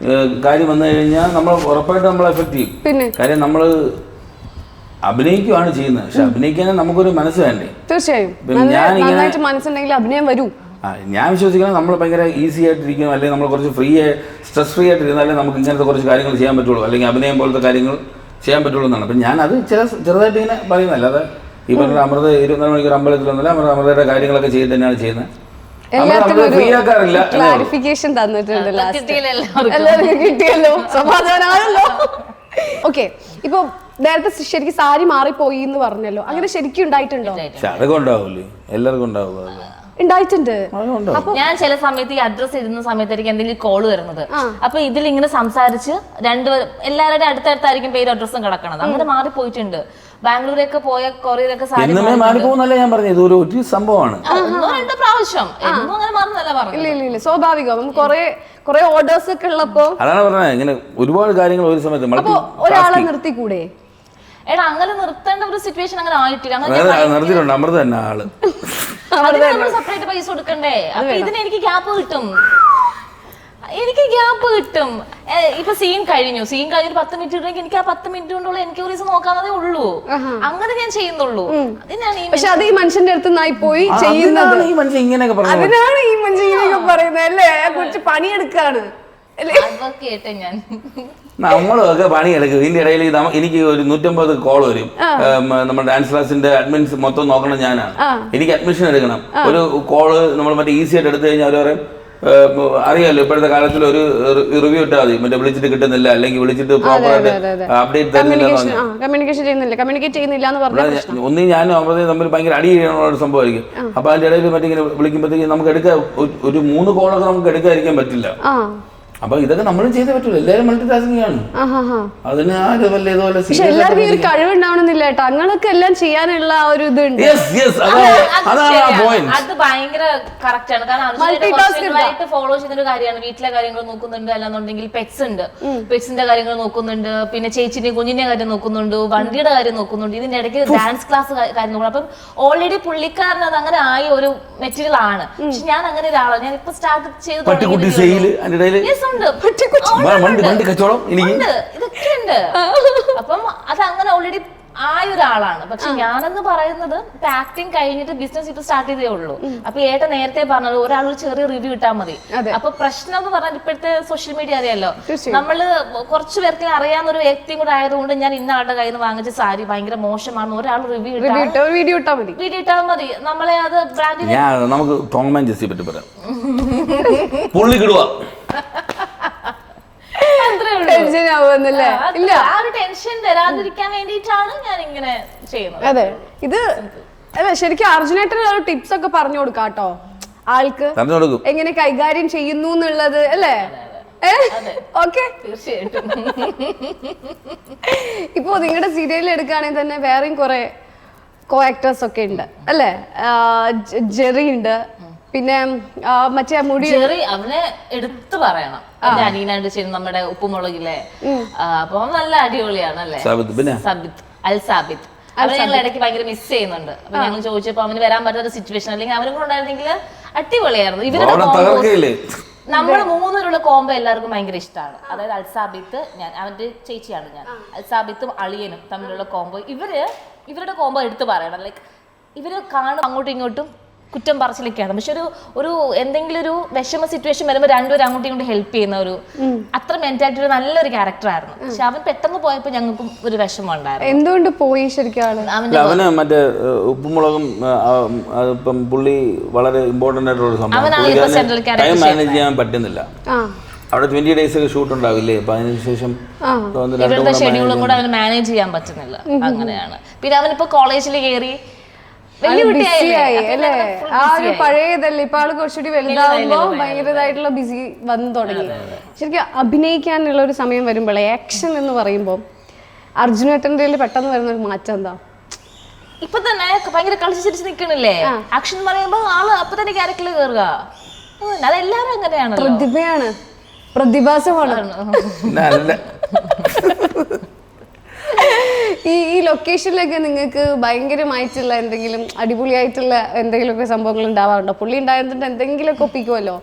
കാര്യം വന്നു കഴിഞ്ഞാൽ നമ്മൾ ഉറപ്പായിട്ട് നമ്മൾ എഫക്ട് ചെയ്യും. കാര്യം നമ്മൾ അഭിനയിക്കുകയാണ് ചെയ്യുന്നത്. പക്ഷെ അഭിനയിക്കാൻ നമുക്കൊരു മനസ്സ് വേണ്ടേ? തീർച്ചയായും മനസ്സുണ്ടെങ്കിൽ അഭിനയം വരൂ. ഞാൻ വിശ്വസിക്കുന്നത് നമ്മൾ ഭയങ്കര ഈസി ആയിട്ടിരിക്കണം, അല്ലെങ്കിൽ നമ്മൾ കുറച്ച് സ്ട്രെസ് ഫ്രീ ആയിട്ടിരുന്നാലേ നമുക്ക് ഇങ്ങനത്തെ കുറച്ച് കാര്യങ്ങൾ ചെയ്യാൻ പറ്റുള്ളൂ, അല്ലെങ്കിൽ അഭിനയം പോലത്തെ കാര്യങ്ങൾ ചെയ്യാൻ പറ്റുള്ളൂ എന്നാണ്. അപ്പം ഞാനത് ചെറുതായിട്ട് ഇങ്ങനെ പറയുന്നത്. അല്ലാതെ ഈ പറഞ്ഞ അമൃത 24 മണിക്കൂർ അമ്പലത്തിലൊന്നുമില്ല, അമൃതയുടെ കാര്യങ്ങളൊക്കെ ചെയ്ത് തന്നെയാണ് ചെയ്യുന്നത്. ക്ലാരിഫിക്കേഷൻ തന്നിട്ടുണ്ടല്ലോ, കിട്ടിയല്ലോ, സമാധാനമാണല്ലോ. ഓക്കെ, ഇപ്പൊ നേരത്തെ ശരിക്കും സാരി മാറിപ്പോയി എന്ന് പറഞ്ഞല്ലോ, അങ്ങനെ ശരിക്കും ഉണ്ടായിട്ടുണ്ടോ? അതൊക്കെ ഉണ്ടാവില്ലേ, എല്ലാവർക്കും ഉണ്ടാവും. ഉണ്ടായിട്ടുണ്ട്. ഞാൻ ചില സമയത്ത് ഈ അഡ്രസ് ഇടുന്ന സമയത്തായിരിക്കും എന്തെങ്കിലും കോള് വരുന്നത്. അപ്പൊ ഇതിൽ ഇങ്ങനെ സംസാരിച്ച് എല്ലാവരുടെ അടുത്തടുത്തായിരിക്കും പേര് അഡ്രസ്സും കിടക്കണത്. അങ്ങനെ മാറിപ്പോയിട്ടുണ്ട്. ബാംഗ്ലൂരൊക്കെ പോയ കൊറിയറൊക്കെ മാറിപ്പോകുന്നല്ല ഞാൻ പറഞ്ഞത്, ഇതൊരു ഒരു സംഭവമാണ്. 1-2 പ്രാവശ്യം എന്നും അങ്ങനെ മാറുന്നല്ല പറഞ്ഞു. ഇല്ല സ്വാഭാവികം. കുറെ ഓർഡേഴ്സ് ഒക്കെ ഉള്ളപ്പോ അതാണ് പറഞ്ഞത്. ഇങ്ങനെ ഒരുപാട് കാര്യങ്ങൾ ഒരു സമയത്ത് ഒരാളെ നിർത്തിക്കൂടെ? എടാ അങ്ങനെ നിർത്തേണ്ട ഒരു സിറ്റുവേഷൻ അങ്ങനെ ആയിട്ടില്ല. നിർത്തിയിട്ടുണ്ട് അമൃത തന്നെ ആള്. സെപ്പറേറ്റ് പൈസ കൊടുക്കണ്ടേ? അപ്പൊ ഇതിന് എനിക്ക് ഗ്യാപ്പ് കിട്ടും. ഇപ്പൊ സീൻ കഴിഞ്ഞു 10 മിനിറ്റ് ഉണ്ടെങ്കിൽ എനിക്ക് ആ 10 മിനിറ്റ് കൊണ്ടുള്ള എനിക്ക് ഒരു നോക്കാന്നതേ ഉള്ളൂ. അങ്ങനെ ഞാൻ ചെയ്യുന്നുള്ളൂ. പക്ഷെ അത് ഈ മനുഷ്യന്റെ അടുത്ത് നിന്നായി പോയി ചെയ്യുന്നത്. അതിനാണ് ഈ മനുഷ്യൻ ഇങ്ങനെയൊക്കെ പറയുന്നത് അല്ലേ? കുറച്ച് പണിയെടുക്കാണ് ഞാൻ. നമ്മളൊക്കെ പണിയെടുക്കും. ഇതിന്റെ ഇടയിൽ എനിക്ക് ഒരു 150 കോൾ വരും. നമ്മുടെ ഡാൻസ് ക്ലാസിന്റെ അഡ്മിൻസ് മൊത്തം നോക്കണം ഞാനാണ്. എനിക്ക് അഡ്മിഷൻ എടുക്കണം. ഒരു കോള് നമ്മൾ മറ്റേ ഈസി ആയിട്ട് എടുത്തു കഴിഞ്ഞാൽ അവർ പറയും അറിയാലോ ഇപ്പോഴത്തെ കാലത്തിൽ ഒരു റിവ്യൂ ഇട്ടാൽ മതി, മറ്റേ വിളിച്ചിട്ട് കിട്ടുന്നില്ല അല്ലെങ്കിൽ വിളിച്ചിട്ട് പ്രോപ്പറായിട്ട് അപ്ഡേറ്റ് തരുന്നില്ല. കമ്മ്യൂണിക്കേറ്റ് ചെയ്യുന്നില്ല എന്ന് പറഞ്ഞാൽ ഒന്നീ ഞാനും അമൃതയും തമ്മിൽ ഭയങ്കര അടി ചെയ്യാനുള്ള ഒരു സംഭവമായിരിക്കും. അപ്പൊ അതിന്റെ ഇടയിൽ മറ്റേ ഇങ്ങനെ വിളിക്കുമ്പോഴത്തേക്ക് നമുക്ക് എടുക്കാൻ ഒരു 3 കോളൊക്കെ നമുക്ക് എടുക്കാതിരിക്കാൻ പറ്റില്ല. അപ്പൊ ഇതൊക്കെ നമ്മളും ചെയ്തേ പറ്റൂല, എല്ലാവരും മൾട്ടി ടാസ്കിംഗ് ആണ്. അതിന് ആരും ഇതുപോലെ എല്ലാവർക്കും ഒരു കഴിവുണ്ടാവണമെന്നില്ല കേട്ടോ, അങ്ങനൊക്കെ എല്ലാം ചെയ്യാനുള്ള ഒരു ഇതുണ്ട്. അത് ഭയങ്കര കറക്റ്റ് ആണ്. കാരണം ഫോളോ ചെയ്യുന്ന ഒരു കാര്യമാണ്. വീട്ടിലെ കാര്യങ്ങൾ നോക്കുന്നുണ്ട്, അല്ലാന്നുണ്ടെങ്കിൽ പെറ്റ്സ് ഉണ്ട്, പെറ്റ്സിന്റെ കാര്യങ്ങൾ നോക്കുന്നുണ്ട്, പിന്നെ ചേച്ചിന്റെ കുഞ്ഞിന്റെ കാര്യം നോക്കുന്നുണ്ട്, വണ്ടിയുടെ കാര്യം നോക്കുന്നുണ്ട്, ഇതിന്റെ ഇടയ്ക്ക് ഡാൻസ് ക്ലാസ് കാര്യം നോക്കണം. അപ്പം ഓൾറെഡി പുള്ളിക്കാരൻ അത് അങ്ങനെ ആയ ഒരു മെറ്റീരിയൽ ആണ്. പക്ഷെ ഞാൻ അങ്ങനെ ഒരാളാണ്, ഞാൻ ഇപ്പൊ സ്റ്റാർട്ട് ചെയ്ത് ഇതൊക്കെ ഉണ്ട്. അപ്പം അത് അങ്ങനെ ഓൾറെഡി ആയ ഒരാളാണ്. പക്ഷെ ഞാനെന്ന് പറയുന്നത് ആക്ടിങ് കഴിഞ്ഞിട്ട് ബിസിനസ് ഇപ്പൊ സ്റ്റാർട്ട് ചെയ്തേ ഉള്ളൂ. അപ്പൊ ഏട്ടൻ നേരത്തെ പറഞ്ഞത് ഒരാൾ ചെറിയ റിവ്യൂ ഇട്ടാൽ മതി. അപ്പൊ പ്രശ്നം എന്ന് പറഞ്ഞാൽ ഇപ്പോഴത്തെ സോഷ്യൽ മീഡിയ അറിയാലോ, നമ്മള് കുറച്ചു പേർക്ക് അറിയാവുന്ന ഒരു വ്യക്തിയും കൂടെ ആയതുകൊണ്ട് ഞാൻ ഇന്ന ആളുടെ കയ്യിൽ നിന്ന് വാങ്ങിച്ച സാരി ഭയങ്കര മോശമാണ്, ഒരാൾ റിവ്യൂ വീഡിയോ ഇട്ടാൽ മതി, നമ്മളെ അത് ബ്രാൻഡിന് നമുക്ക് ടോം ആൻഡ് ജെസ്സിയെ പറ്റി പറയാം. പുള്ളിക്കിടുക ടെൻഷൻ വരാതിരിക്കാൻ വേണ്ടിയിട്ടാണ് ഞാൻ ഇങ്ങനെ ചെയ്യുന്നത്. അതെ, ഇത് അല്ല ശരിക്കും അർജുനേട്ടന് ഒരു ടിപ്സ് ഒക്കെ പറഞ്ഞു കൊടുക്കാം കേട്ടോ, ആൾക്ക് എങ്ങനെ കൈകാര്യം ചെയ്യുന്നു എന്നുള്ളത് അല്ലേ? ഓക്കെ, തീർച്ചയായിട്ടും. ഇപ്പോ നിങ്ങളുടെ സീരിയലിൽ എടുക്കുകയാണെങ്കിൽ തന്നെ വേറെയും കുറെ കോ ആക്ടേഴ്സ് ഒക്കെ ഉണ്ട് അല്ലേ? ജെറി ഉണ്ട്, പിന്നെ മറ്റേ മുടി അവനെ എടുത്തു പറയണം, എന്റെ അനീനായിട്ട് ചെയ്യുന്ന നമ്മുടെ ഉപ്പുമുളകിലെ. അപ്പൊ നല്ല അടിപൊളിയാണ് അല്ലേ, സാബിത്ത്, അൽ സാബിത്ത്. അവനെ ഞങ്ങൾ ഇടയ്ക്ക് ഭയങ്കര മിസ് ചെയ്യുന്നുണ്ട്. അപ്പൊ ഞങ്ങൾ ചോദിച്ചപ്പോ അവന് വരാൻ പറ്റാത്ത സിറ്റുവേഷൻ അല്ലെങ്കിൽ അവനും കൂടെ ഉണ്ടായിരുന്നെങ്കിൽ അടിപൊളിയായിരുന്നു. ഇവരുടെ നമ്മുടെ മൂന്നൂരുള്ള കോംബോ എല്ലാവർക്കും ഭയങ്കര ഇഷ്ടമാണ്. അതായത് അൽസാബിത്ത്, ഞാൻ അവന്റെ ചേച്ചിയാണ് ഞാൻ, അൽസാബിത്തും അളിയനും തമ്മിലുള്ള കോംബോ. ഇവരുടെ കോംബോ എടുത്തു പറയണം. ലൈക്ക് ഇവര് കാണും അങ്ങോട്ടും ഇങ്ങോട്ടും കുറ്റം പറച്ചിലൊക്കെയാണ്, പക്ഷെ ഒരു എന്തെങ്കിലും ഒരു വിഷമ സിറ്റുവേഷൻ വരുമ്പോൾ രണ്ടുപേരും അങ്ങോട്ടും ഇങ്ങോട്ടും ഹെൽപ്പ് ചെയ്യുന്ന ഒരു അത്ര മെന്റാലിറ്റി ഒരു നല്ലൊരു ക്യാരക്ടറായിരുന്നു. പക്ഷെ അവൻ പെട്ടെന്ന് പോയപ്പോ ഞങ്ങൾക്കും ഒരു വിഷമം ഉണ്ടായിരുന്നു. എന്തുകൊണ്ട് പോയി ശരിക്കും? അവന് മറ്റേ ഉപ്പുമുളകും ഇപ്പം പുള്ളി വളരെ ഇമ്പോർട്ടന്റ് ആയിട്ടുള്ള സംഭവം, ടൈം മാനേജ് ചെയ്യാൻ പറ്റുന്നില്ല. അവിടെ 20 days ഒക്കെ ഷൂട്ട് ഉണ്ടാവില്ലേ, അപ്പൊ അതിനുശേഷം ഇവരുടെ ഷെഡ്യൂളും കൂടെ അവന് മാനേജ് ചെയ്യാൻ പറ്റുന്നില്ല. അങ്ങനെയാണ്. പിന്നെ അവനിപ്പോ കോളേജിൽ കയറി പഴയതല്ലേ, ഇപ്പൊ ആള് കുറച്ചുകൂടി വലുതാവുമ്പോ ഭയങ്കരതായിട്ടുള്ള ബിസി വന്നു തുടങ്ങി. ശരിക്കും അഭിനയിക്കാനുള്ള ഒരു സമയം വരുമ്പോഴേ ആക്ഷൻ എന്ന് പറയുമ്പോ അർജുനേട്ടന്റെ പെട്ടെന്ന് വരുന്ന ഒരു മാറ്റം എന്താ? ഇപ്പൊ തന്നെ ഭയങ്കര കളിച്ച് ചിരിച്ച് നിക്കണില്ലേ, ആക്ഷൻ പറയുമ്പോ ആള് അപ്പൊ തന്നെ ക്യാരക്ടറിൽ കയറുക. അതെല്ലാരും അങ്ങനെയാണ്, പ്രതിഭയാണ്, പ്രതിഭാസമാണ്. ഈ ലൊക്കേഷനിലൊക്കെ നിങ്ങൾക്ക് ഭയങ്കരമായിട്ടുള്ള എന്തെങ്കിലും അടിപൊളിയായിട്ടുള്ള എന്തെങ്കിലുമൊക്കെ സംഭവങ്ങൾ ഉണ്ടാവാറുണ്ടോ? പുള്ളി ഉണ്ടായിരുന്നിട്ട് എന്തെങ്കിലുമൊക്കെ ഒപ്പിക്കുമല്ലോ,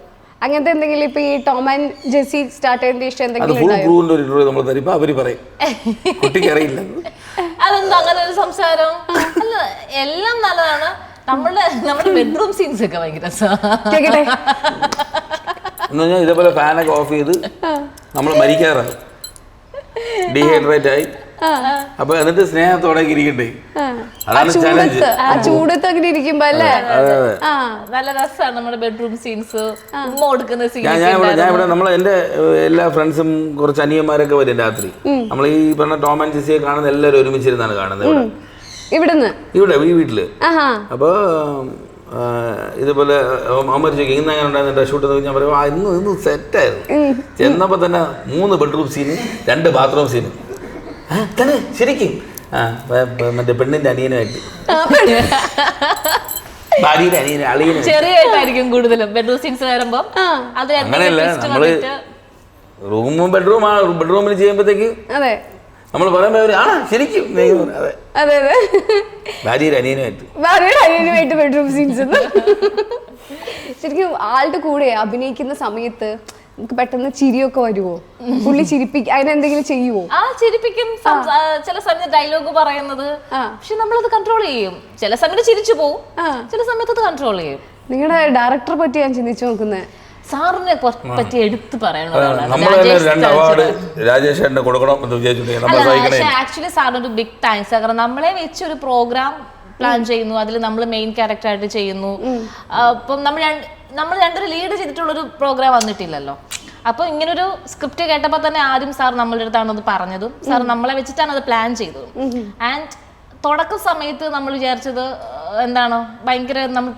അങ്ങനത്തെ എന്തെങ്കിലും? ഇപ്പൊ ഈ ടോം ആൻഡ് ജെസ്സി സ്റ്റാർട്ട് ചെയ്തതിന്റെ ഇഷ്ടം എന്തെങ്കിലും അതെന്താ അങ്ങനെ ഒരു സംസാരം? അല്ല, എല്ലാം നല്ലതാണ്. നമ്മുടെ ബെഡ്റൂം സീൻസ് ഒക്കെ ഭയങ്കര ഇതേപോലെ ഫാനൊക്കെ ഓഫ് ചെയ്ത് നമ്മൾ മരിക്കാറാണ്, ഡീഹൈഡ്രേറ്റ് ആയി. അപ്പൊ എന്നിട്ട് സ്നേഹത്തോടെ ഇരിക്കട്ടെ, അതാണ് ചലഞ്ച്. ചൂടത്ത് അങ്ങനെ ഇരിക്കുമ്പോ അല്ലേ നല്ല രസമാണ് നമ്മുടെ ബെഡ്റൂം സീൻസ്, ഉമ്മ കൊടുക്കുന്ന സീൻസ്. ഞാൻ ഇവിടെ എന്റെ എല്ലാ ഫ്രണ്ട്സും കുറച്ച് അനിയന്മാരൊക്കെ വരും രാത്രി. നമ്മൾ ഈ പറഞ്ഞ ടോം ആൻഡ് ജെസ്സിയെ കാണുന്ന എല്ലാവരും ഒരുമിച്ചിരുന്നാണ് കാണുന്നത് ഇവിടെ ഈ വീട്ടില്. അപ്പൊ ഇതുപോലെ അമ്മ ചോദിക്കും ഇന്ന് അങ്ങനെ ഉണ്ടായിരുന്ന ഷൂട്ട്. ഞാൻ പറയും ഇന്ന് സെറ്റായിരുന്നു. ചെന്നപ്പോ തന്നെ 3 ബെഡ്റൂം സീന്, 2 ബാത്റൂം സീന്. തന്നെ ശരിക്കും മറ്റേ പെണ്ണിന്റെ അനിയനുമായിട്ട്, ഭാര്യയുടെ അനിയന്, അളിയന് ചെറിയായിട്ടായിരിക്കും കൂടുതലും ബെഡ്റൂം സീൻസ് വരുമ്പോ. അങ്ങനെയല്ല, നമ്മള് റൂമും ബെഡ്റൂമിൽ ചെയ്യുമ്പോഴത്തേക്ക് നമ്മൾ പറയുമ്പോ ശരിക്കും ഭാര്യയുടെ അനിയനുമായിട്ട് ബെഡ്റൂം സീൻസ്. ശരിക്കും ആളുടെ കൂടെ അഭിനയിക്കുന്ന സമയത്ത് നമുക്ക് പെട്ടെന്ന് ചിരിയൊക്കെ വരുമോ? പുള്ളി ചിരിപ്പിക്കും, അതിനെന്തെങ്കിലും ചെയ്യുവോ? ചിരിപ്പിക്കും. ചില സമയത്ത് ഡയലോഗ് പറയുന്നത്, പക്ഷെ നമ്മളത് കൺട്രോൾ ചെയ്യും. ചില സമയത്ത് ചിരിച്ചു പോവും, ചില സമയത്ത് അത് കൺട്രോൾ ചെയ്യും. നിങ്ങളുടെ ഡയറക്ടറെ പറ്റി ഞാൻ ചിന്തിച്ചു നോക്കുന്നത്, സാറിനെ പറ്റി എടുത്ത് ആക്ച്വലി സാറിനൊരു ബിഗ് താങ്ക്സ്. കാരണം നമ്മളെ വെച്ച് ഒരു പ്രോഗ്രാം പ്ലാൻ ചെയ്യുന്നു, അതിൽ നമ്മൾ മെയിൻ ക്യാരക്ടർ ആയിട്ട് ചെയ്യുന്നു. അപ്പം നമ്മൾ നമ്മൾ രണ്ടുപേരും ലീഡ് ചെയ്തിട്ടുള്ളൊരു പ്രോഗ്രാം വന്നിട്ടില്ലല്ലോ. അപ്പോൾ ഇങ്ങനൊരു സ്ക്രിപ്റ്റ് കേട്ടപ്പോൾ തന്നെ ആദ്യം സാർ നമ്മളുടെ അടുത്താണ് അത് പറഞ്ഞതും, സാർ നമ്മളെ വെച്ചിട്ടാണ് അത് പ്ലാൻ ചെയ്തതും. ആൻഡ് തുടക്ക സമയത്ത് നമ്മൾ വിചാരിച്ചത് എന്താണ് ഭയങ്കര നമ്മൾ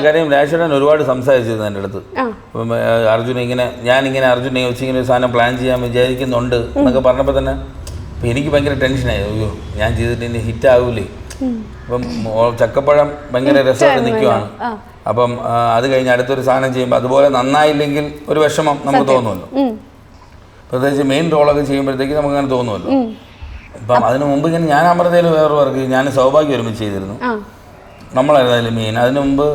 കാര്യം രാജേട്ടൻ ഒരുപാട് സംസാരിച്ചിരുന്നു എൻ്റെ അടുത്ത്. അപ്പം അർജുന ഞാനിങ്ങനെ അർജുനെ വെച്ച് ഇങ്ങനെ ഒരു സാധനം പ്ലാൻ ചെയ്യാൻ വിചാരിക്കുന്നുണ്ട് എന്നൊക്കെ പറഞ്ഞപ്പോൾ തന്നെ അപ്പം എനിക്ക് ഭയങ്കര ടെൻഷനായി. അയ്യോ ഞാൻ ചെയ്തിട്ട് ഇനി ഹിറ്റ് ആവൂലേ. അപ്പം ചക്കപ്പഴം ഭയങ്കര രസമായിട്ട് നിൽക്കുവാണ്. അപ്പം അത് കഴിഞ്ഞ് അടുത്തൊരു സാധനം ചെയ്യുമ്പോൾ അതുപോലെ നന്നായില്ലെങ്കിൽ ഒരു വിഷമം നമുക്ക് തോന്നുമല്ലോ. പ്രത്യേകിച്ച് മെയിൻ റോളൊക്കെ ചെയ്യുമ്പോഴത്തേക്ക് നമുക്ക് അങ്ങനെ തോന്നുമല്ലോ. അപ്പം അതിന് മുമ്പ് ഇങ്ങനെ ഞാൻ അമൃതയിൽ വേറൊരു വർക്ക് ഞാൻ സൗഭാഗ്യം ഒരുമിച്ച് ചെയ്തിരുന്നു. നമ്മളായിരുന്നാലും മെയിൻ. അതിന് മുമ്പ്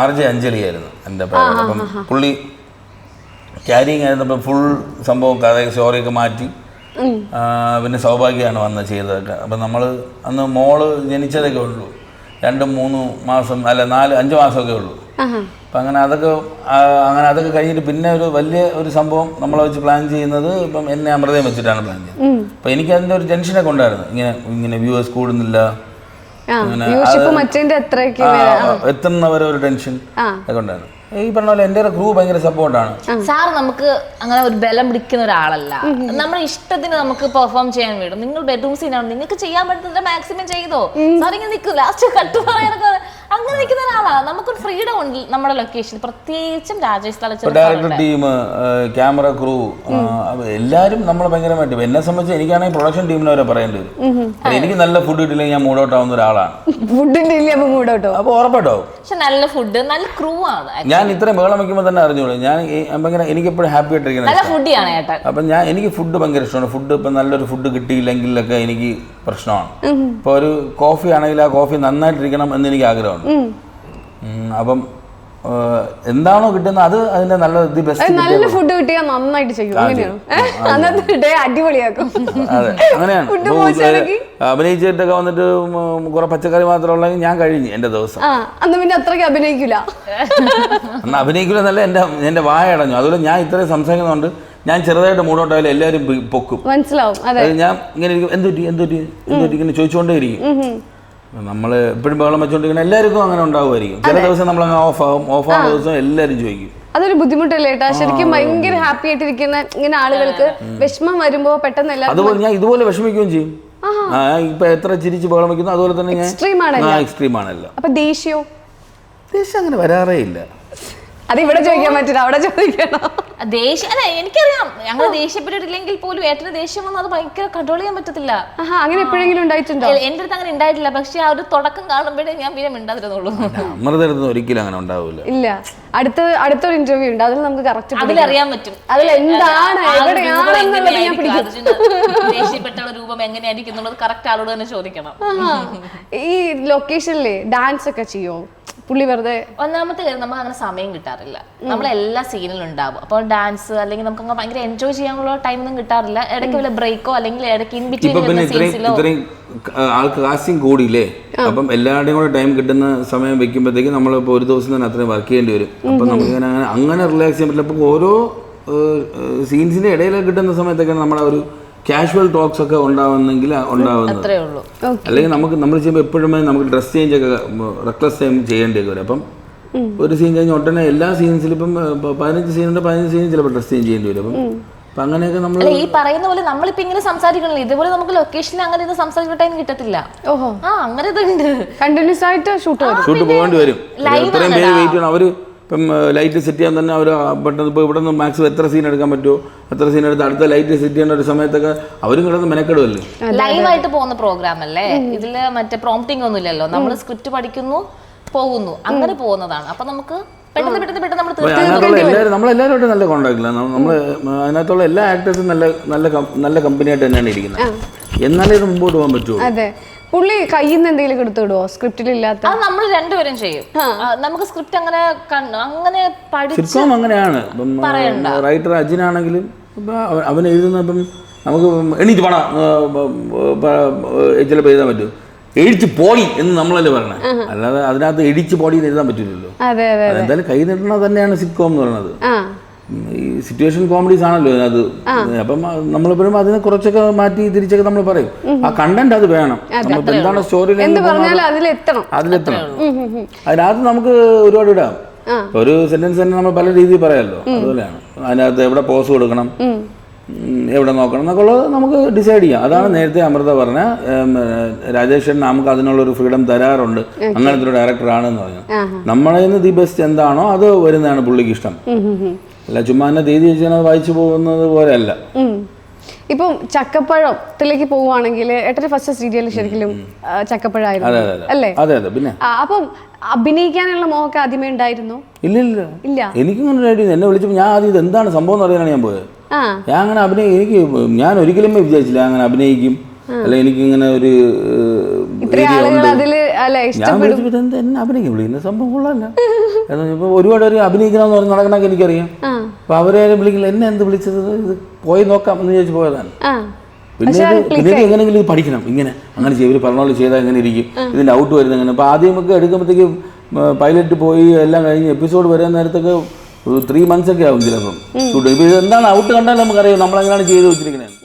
RJ അഞ്ജലിയായിരുന്നു എൻ്റെ പേര്. അപ്പം പുള്ളി ക്യാരിങ് ആയിരുന്നപ്പോൾ ഫുൾ സംഭവം കഥ സ്റ്റോറിയൊക്കെ മാറ്റി പിന്നെ സൗഭാഗ്യമാണ് വന്ന് ചെയ്തതൊക്കെ. അപ്പം നമ്മൾ അന്ന് മോള് ജനിച്ചതൊക്കെ ഉള്ളൂ, 2-3 മാസം അല്ല 4-5 മാസമൊക്കെ ഉള്ളൂ. അപ്പം അങ്ങനെ അതൊക്കെ കഴിഞ്ഞിട്ട് പിന്നെ ഒരു വലിയ ഒരു സംഭവം നമ്മളെ വെച്ച് പ്ലാൻ ചെയ്യുന്നത് ഇപ്പം എന്നെ അമൃതയും വെച്ചിട്ടാണ് പ്ലാൻ ചെയ്യുന്നത്. അപ്പം എനിക്ക് അതിൻ്റെ ഒരു ടെൻഷനൊക്കെ ഉണ്ടായിരുന്നു. ഇങ്ങനെ വ്യൂവേഴ്സ് കൂടുന്നില്ല, എത്തുന്നവരെ ഒരു ടെൻഷൻ ഒക്കെ ഉണ്ടായിരുന്നു. ഈ പറഞ്ഞ പോലെ എൻ്റെ ക്രൂ ഭയങ്കര സപ്പോർട്ടാണ്. സാർ നമുക്ക് അങ്ങനെ ഒരു ബലം പിടിക്കുന്ന ഒരാളല്ല. നമ്മുടെ ഇഷ്ടത്തിന് നമുക്ക് പെർഫോം ചെയ്യാൻ വേണം. നിങ്ങൾ ബെഡ്റൂം സീനാണ്, നിങ്ങൾക്ക് ചെയ്യാൻ പറ്റുന്ന മാക്സിമം ചെയ്തോ. സാർ ഇങ്ങനെ നിൽക്കും, ലാസ്റ്റ് കട്ട് പറയാനൊക്കെ അങ്ങനെ നിൽക്കുന്ന ഒരാളാണ്. നമുക്കൊരു ഫ്രീഡം ഉണ്ട് നമ്മുടെ ലൊക്കേഷൻ, പ്രത്യേകിച്ചും Rajesh Thalassery director team, camera crew എല്ലാവരും നമ്മൾ ഭയങ്കരമായിട്ട്. എന്നെ സംബന്ധിച്ച് എനിക്കാണെങ്കിൽ പ്രൊഡക്ഷൻ ടീമിനെ വരെ പറയേണ്ടി വരും. എനിക്ക് നല്ല ഫുഡ് കിട്ടില്ലെങ്കിൽ ഞാൻ മൂഡ് ഔട്ട് ആവുന്ന ഒരാളാണ്. അപ്പോൾ ഉറപ്പായിട്ടാവും. പക്ഷെ നല്ല ഫുഡ്, നല്ല ക്രൂ ആണ്. ഞാൻ ഇത്രയും ബഹളം വയ്ക്കുമ്പോൾ തന്നെ അറിഞ്ഞോളൂ, ഞാൻ ഭയങ്കര എനിക്കെപ്പോഴും ഹാപ്പി ആയിട്ടിരിക്കുന്നത്. അപ്പം എനിക്ക് ഫുഡ് ഭയങ്കര ഇഷ്ടമാണ്. ഫുഡ് ഇപ്പം നല്ലൊരു ഫുഡ് കിട്ടിയില്ലെങ്കിലൊക്കെ എനിക്ക് പ്രശ്നമാണ്. ഇപ്പോൾ ഒരു കോഫി ആണെങ്കിൽ ആ കോഫി നന്നായിട്ടിരിക്കണം എന്ന് എനിക്ക് ആഗ്രഹമുണ്ട്. അപ്പം എന്താണോ കിട്ടുന്നത് അത് അതിന്റെ നല്ല നല്ല ഫുഡ് കിട്ടിയാൽ നന്നായിട്ട് ചെയ്യും. അടിപൊളിയാക്കും. അതെ, അങ്ങനെയാണ്. അഭിനയിച്ചിട്ടൊക്കെ വന്നിട്ട് കുറെ പച്ചക്കറി മാത്രം ഉള്ളെങ്കിൽ ഞാൻ കഴിഞ്ഞു എന്റെ ദിവസം. അന്ന് പിന്നെ അത്രയ്ക്ക് അഭിനയിക്കില്ല. അന്ന് അഭിനയിക്കില്ല എന്നല്ല, എന്റെ വായ അടഞ്ഞു. അതുപോലെ ഞാൻ ഇത്രയും സംസാരിക്കുന്നതുകൊണ്ട് ഞാൻ ചെറുതായിട്ട് മൂടോട്ടായാലും എല്ലാവരും പൊക്കും, മനസ്സിലാവും. ഞാൻ ഇങ്ങനെ എന്തുപറ്റി ഇങ്ങനെ ചോദിച്ചുകൊണ്ടേ ഇരിക്കും. നമ്മൾ എപ്പോഴും ബഹളം വെച്ചോണ്ടിരിക്കുന്ന എല്ലാവർക്കും അങ്ങനെ ഉണ്ടാവുമായിരിക്കും. ചില ദിവസം നമ്മൾ ഓഫാകുന്ന ദിവസം എല്ലാവരും ചോദിക്കും. അതൊരു ബുദ്ധിമുട്ടല്ലേ ഏട്ടാ? ശരിക്കും ഭയങ്കര ഹാപ്പി ആയിട്ടിരിക്കുന്ന ഇങ്ങനെ ആളുകൾക്ക് വിഷമം വരുമ്പോ പെട്ടെന്ന് അതുപോലെ ഞാൻ ഇതുപോലെ വിഷമിക്കുകയും ചെയ്യും. ഇപ്പൊ എത്ര ചിരിച്ച് ബഹളം വെക്കുന്നു അതുപോലെ തന്നെ ഞാൻ എക്സ്ട്രീം ആണല്ലോ. അപ്പൊ ദേഷ്യം അങ്ങനെ വരാറേ ഇല്ല. അത് ഇവിടെ ചോദിക്കാൻ പറ്റില്ല, അവിടെ ചോദിക്കണം. ദേഷ്യം അല്ല, എനിക്കറിയാം ഞങ്ങൾ ദേഷ്യപ്പെട്ടിട്ടില്ലെങ്കിൽ പോലും ഏട്ടന് ദേഷ്യം വന്നാൽ അത് ഭയങ്കര കൺട്രോൾ ചെയ്യാൻ പറ്റത്തില്ല. അങ്ങനെ എപ്പോഴെങ്കിലും ഉണ്ടായിട്ടുണ്ടോ? എന്റെ അടുത്ത് അങ്ങനെ ഉണ്ടായിട്ടില്ല. പക്ഷെ ആ ഒരു തുടക്കം കാണുമ്പോഴേ ഞാൻ പിന്നെ മിണ്ടാതിരുന്നുള്ളൂ. ഒരിക്കലും അങ്ങനെ ഉണ്ടാവില്ല. ഇല്ല, അടുത്തൊരു ഇന്റർവ്യൂ ഉണ്ട്, അതിൽ നമുക്ക് കറക്റ്റ് അതിലറിയാൻ പറ്റും അതിൽ എന്താണ് ദേഷ്യപ്പെട്ടുള്ള രൂപം എങ്ങനെയായിരിക്കും എന്നുള്ളത് കറക്റ്റ് ആളോട് തന്നെ ചോദിക്കണം. ഈ ലൊക്കേഷനിലെ ഡാൻസ് ഒക്കെ ചെയ്യോ പുള്ളി? വെറുതെ ഒന്നാമത്തെ കാര്യം നമുക്ക് അങ്ങനെ സമയം കിട്ടാറില്ല. നമ്മൾ എല്ലാ സീനിലും ഉണ്ടാവും. അപ്പോൾ ഡാൻസ് അല്ലെങ്കിൽ നമുക്ക് അങ്ങനെ ഭയങ്കര എൻജോയ് ചെയ്യാനുള്ള ടൈമൊന്നും കിട്ടാറില്ല. ഇടയ്ക്ക് വല്ല ബ്രേക്കോ അല്ലെങ്കിൽ ഇടയ്ക്ക് ഇൻ ബിറ്റ്വീൻ ആൾക്ക് കാസ്റ്റിംഗ് കൂടിയില്ലേ, അപ്പം എല്ലാവരുടെയും കൂടെ ടൈം കിട്ടുന്ന സമയം വെക്കുമ്പോഴത്തേക്ക് നമ്മളിപ്പോൾ ഒരു ദിവസം തന്നെ അത്രയും വർക്ക് ചെയ്യേണ്ടി വരും. അപ്പം നമുക്ക് അങ്ങനെ റിലാക്സ് ചെയ്യാൻ പറ്റില്ല. അപ്പോൾ ഓരോ സീൻസിന്റെ ഇടയിൽ കിട്ടുന്ന സമയത്തൊക്കെ നമ്മുടെ ഒരു കാഷ്വൽ ടോക്സ് ഒക്കെ ഉണ്ടാവുന്നെങ്കിൽ ഉണ്ടാവുന്നത്. അല്ലെങ്കിൽ നമ്മൾ ചെയ്യുമ്പോൾ എപ്പോഴും നമുക്ക് ഡ്രസ് ചേഞ്ച് ഒക്കെ റെക്ലസ് ടൈം ചെയ്യേണ്ടി വരും. അപ്പം ഒരു സീൻ കഴിഞ്ഞ് ഉടനെ എല്ലാ സീൻസിലും ഇപ്പം 15 സീനുണ്ട്, 15 സീൻ ചിലപ്പോൾ ഡ്രസ് ചേഞ്ച് ചെയ്യേണ്ടി വരും. അപ്പം അങ്ങനെയൊക്കെ നമ്മൾ ഈ പറയുന്ന പോലെ നമ്മളിപ്പോ ഇങ്ങനെ സംസാരിക്കണല്ലോ, ഇതുപോലെ നമുക്ക് ലൊക്കേഷനിൽ അങ്ങനെ സംസാരിക്കുന്ന ടൈം കിട്ടത്തില്ല. അങ്ങനെ ഇതുണ്ട്, കണ്ടിന്യൂസ് ആയിട്ട് ഷൂട്ട് പോകേണ്ടി വരും. ഇത്രയും പേര് വെയിറ്റ് ചെയ്യണം. അവര് ഇപ്പം ലൈറ്റ് സെറ്റ് ചെയ്യാൻ തന്നെ അവർ പെട്ടെന്ന് ഇപ്പോൾ ഇവിടെ നിന്ന് മാക്സിമം എത്ര സീൻ എടുക്കാൻ പറ്റുമോ അത്ര സീൻ എടുത്ത് അടുത്ത ലൈറ്റ് സെറ്റ് ചെയ്യേണ്ട ഒരു സമയത്തൊക്കെ അവരും കിടന്ന് മെനക്കെടുമല്ലേ. ലൈവായിട്ട് പോകുന്ന പ്രോഗ്രാം അല്ലേ, ഇതില് മറ്റേ പ്രോംപ്റ്റിംഗ് ഒന്നും ഇല്ലല്ലോ. നമ്മൾ സ്ക്രിപ്റ്റ് പഠിക്കുന്നു പോകുന്നു അങ്ങനെ പോകുന്നതാണ്. അപ്പൊ നമുക്ക് നമ്മളെല്ലാവരും നല്ല കോണ്ടാക്ടില്ല. നമ്മൾ അതിനകത്തുള്ള എല്ലാ ആക്ടേഴ്സും നല്ല കമ്പനിയായിട്ട് തന്നെയാണ് ഇരിക്കുന്നത്. എന്നാലേ ഇത് മുമ്പോട്ട് പോകാൻ പറ്റുള്ളൂ. പുള്ളി കയ്യിൽ നിന്ന് എന്തെങ്കിലും എടുത്തു വിടുവോ സ്ക്രിപ്റ്റിൽ ഇല്ലാത്ത? അത് നമ്മൾ രണ്ടുപേരും ചെയ്യും. നമുക്ക് സ്ക്രിപ്റ്റ് അങ്ങനെ സിറ്റ്കോം അങ്ങനെയാണ്. റൈറ്റർ അജിനാണെങ്കിലും അവൻ എഴുതുന്നപ്പം നമുക്ക് എണീറ്റ് പണം ചിലപ്പോൾ എഴുതാൻ പറ്റും. എഴുതി പോടി എന്ന് നമ്മളല്ലേ പറഞ്ഞത്, അല്ലാതെ അതിനകത്ത് എടിച്ച് പോടി എന്ന് എഴുതാൻ പറ്റില്ലല്ലോ. എന്തായാലും കൈ നീട്ടണത് തന്നെയാണ് സിറ്റ്കോം എന്ന് പറയുന്നത്. ഈ സിറ്റുവേഷൻ കോമഡീസ് ആണല്ലോ അത്. അപ്പം നമ്മളെപ്പോഴും അതിനെ കുറച്ചൊക്കെ മാറ്റി തിരിച്ചൊക്കെ നമ്മൾ പറയും. ആ കണ്ടന്റ് അത് വേണം. നമ്മളിപ്പോൾ എന്താണ് സ്റ്റോറി അതിലെത്തണം. അതിനകത്ത് നമുക്ക് ഒരുപാട് ഇടാം. ഒരു സെന്റൻസ് തന്നെ നമ്മൾ പല രീതിയിൽ പറയാമല്ലോ. അതുപോലെയാണ് അതിനകത്ത് എവിടെ പോസ് കൊടുക്കണം, എവിടെ നോക്കണം എന്നൊക്കെ ഉള്ളത് നമുക്ക് ഡിസൈഡ് ചെയ്യാം. അതാണ് നേരത്തെ അമൃത പറഞ്ഞ രാജേഷൻ നമുക്ക് അതിനുള്ളൊരു ഫ്രീഡം തരാറുണ്ട്. അങ്ങനത്തെ ഒരു ഡയറക്ടറാണെന്ന് പറഞ്ഞു. നമ്മളെ നിന്ന് ദി ബെസ്റ്റ് എന്താണോ അത് വരുന്നതാണ് പുള്ളിക്ക് ഇഷ്ടം. അല്ല ചുമ്മാ തന്നെ തീയതി വെച്ചാൽ വായിച്ചു പോകുന്നത് പോലെ അല്ല. ഇപ്പം ചക്കപ്പഴത്തിലേക്ക് പോവുകയാണെങ്കിൽ ഏട്ടൻ്റെ ഫസ്റ്റ് സീരിയൽ ശരിക്കും ചക്കപ്പഴമായിരുന്നു അല്ലേ? അതെ അതെ. പിന്നെ അപ്പം അഭിനയിക്കാനുള്ള മോഹമൊക്കെ ആദ്യമേ ഉണ്ടായിരുന്നു? ഇല്ല എനിക്കിങ്ങനെ ഐഡിയ. എന്നെ വിളിച്ചപ്പോൾ ഞാൻ ആദ്യം ഇത് എന്താണ് സംഭവം എന്ന് അറിയാനാണ് ഞാൻ പോയത്. ഞാൻ അങ്ങനെ ഞാൻ ഒരിക്കലും വിചാരിച്ചില്ല അങ്ങനെ അഭിനയിക്കും, അല്ല എനിക്കിങ്ങനെ ഒരു ഞാൻ വിളിച്ചപ്പോൾ എന്നെ അഭിനയിക്കും വിളിക്കുന്ന സംഭവം കൊള്ളാല്ല. ഇപ്പൊ ഒരുപാട് പേര് അഭിനയിക്കണമെന്ന് പറഞ്ഞ് നടക്കണൊക്കെ എനിക്കറിയാം. അപ്പൊ അവരെ വിളിക്കില്ല, എന്നെ എന്ത് വിളിച്ചത്, ഇത് പോയി നോക്കാം എന്ന് ചോദിച്ചു പോയതാണ്. പിന്നെ എങ്ങനെയെങ്കിലും ഇത് പഠിക്കണം, ഇങ്ങനെ അങ്ങനെ ചെയ്യും, ഇവർ പറഞ്ഞ പോലെ ചെയ്താൽ എങ്ങനെ ഇരിക്കും, ഇതിന്റെ ഔട്ട് വരുന്നത് എങ്ങനെ. അപ്പൊ ആദ്യമൊക്കെ എടുക്കുമ്പോഴത്തേക്ക് പൈലറ്റ് പോയി എല്ലാം കഴിഞ്ഞ് എപ്പിസോഡ് വരാൻ നേരത്തൊക്കെ 3 months ഒക്കെ ആവും ചിലപ്പം ഷൂട്ട്. ഇപ്പൊ എന്താണ് ഔട്ട് കണ്ടാൽ നമുക്കറിയാം നമ്മളെങ്ങനെയാണ് ചെയ്ത് വെച്ചിരിക്കുന്നത്.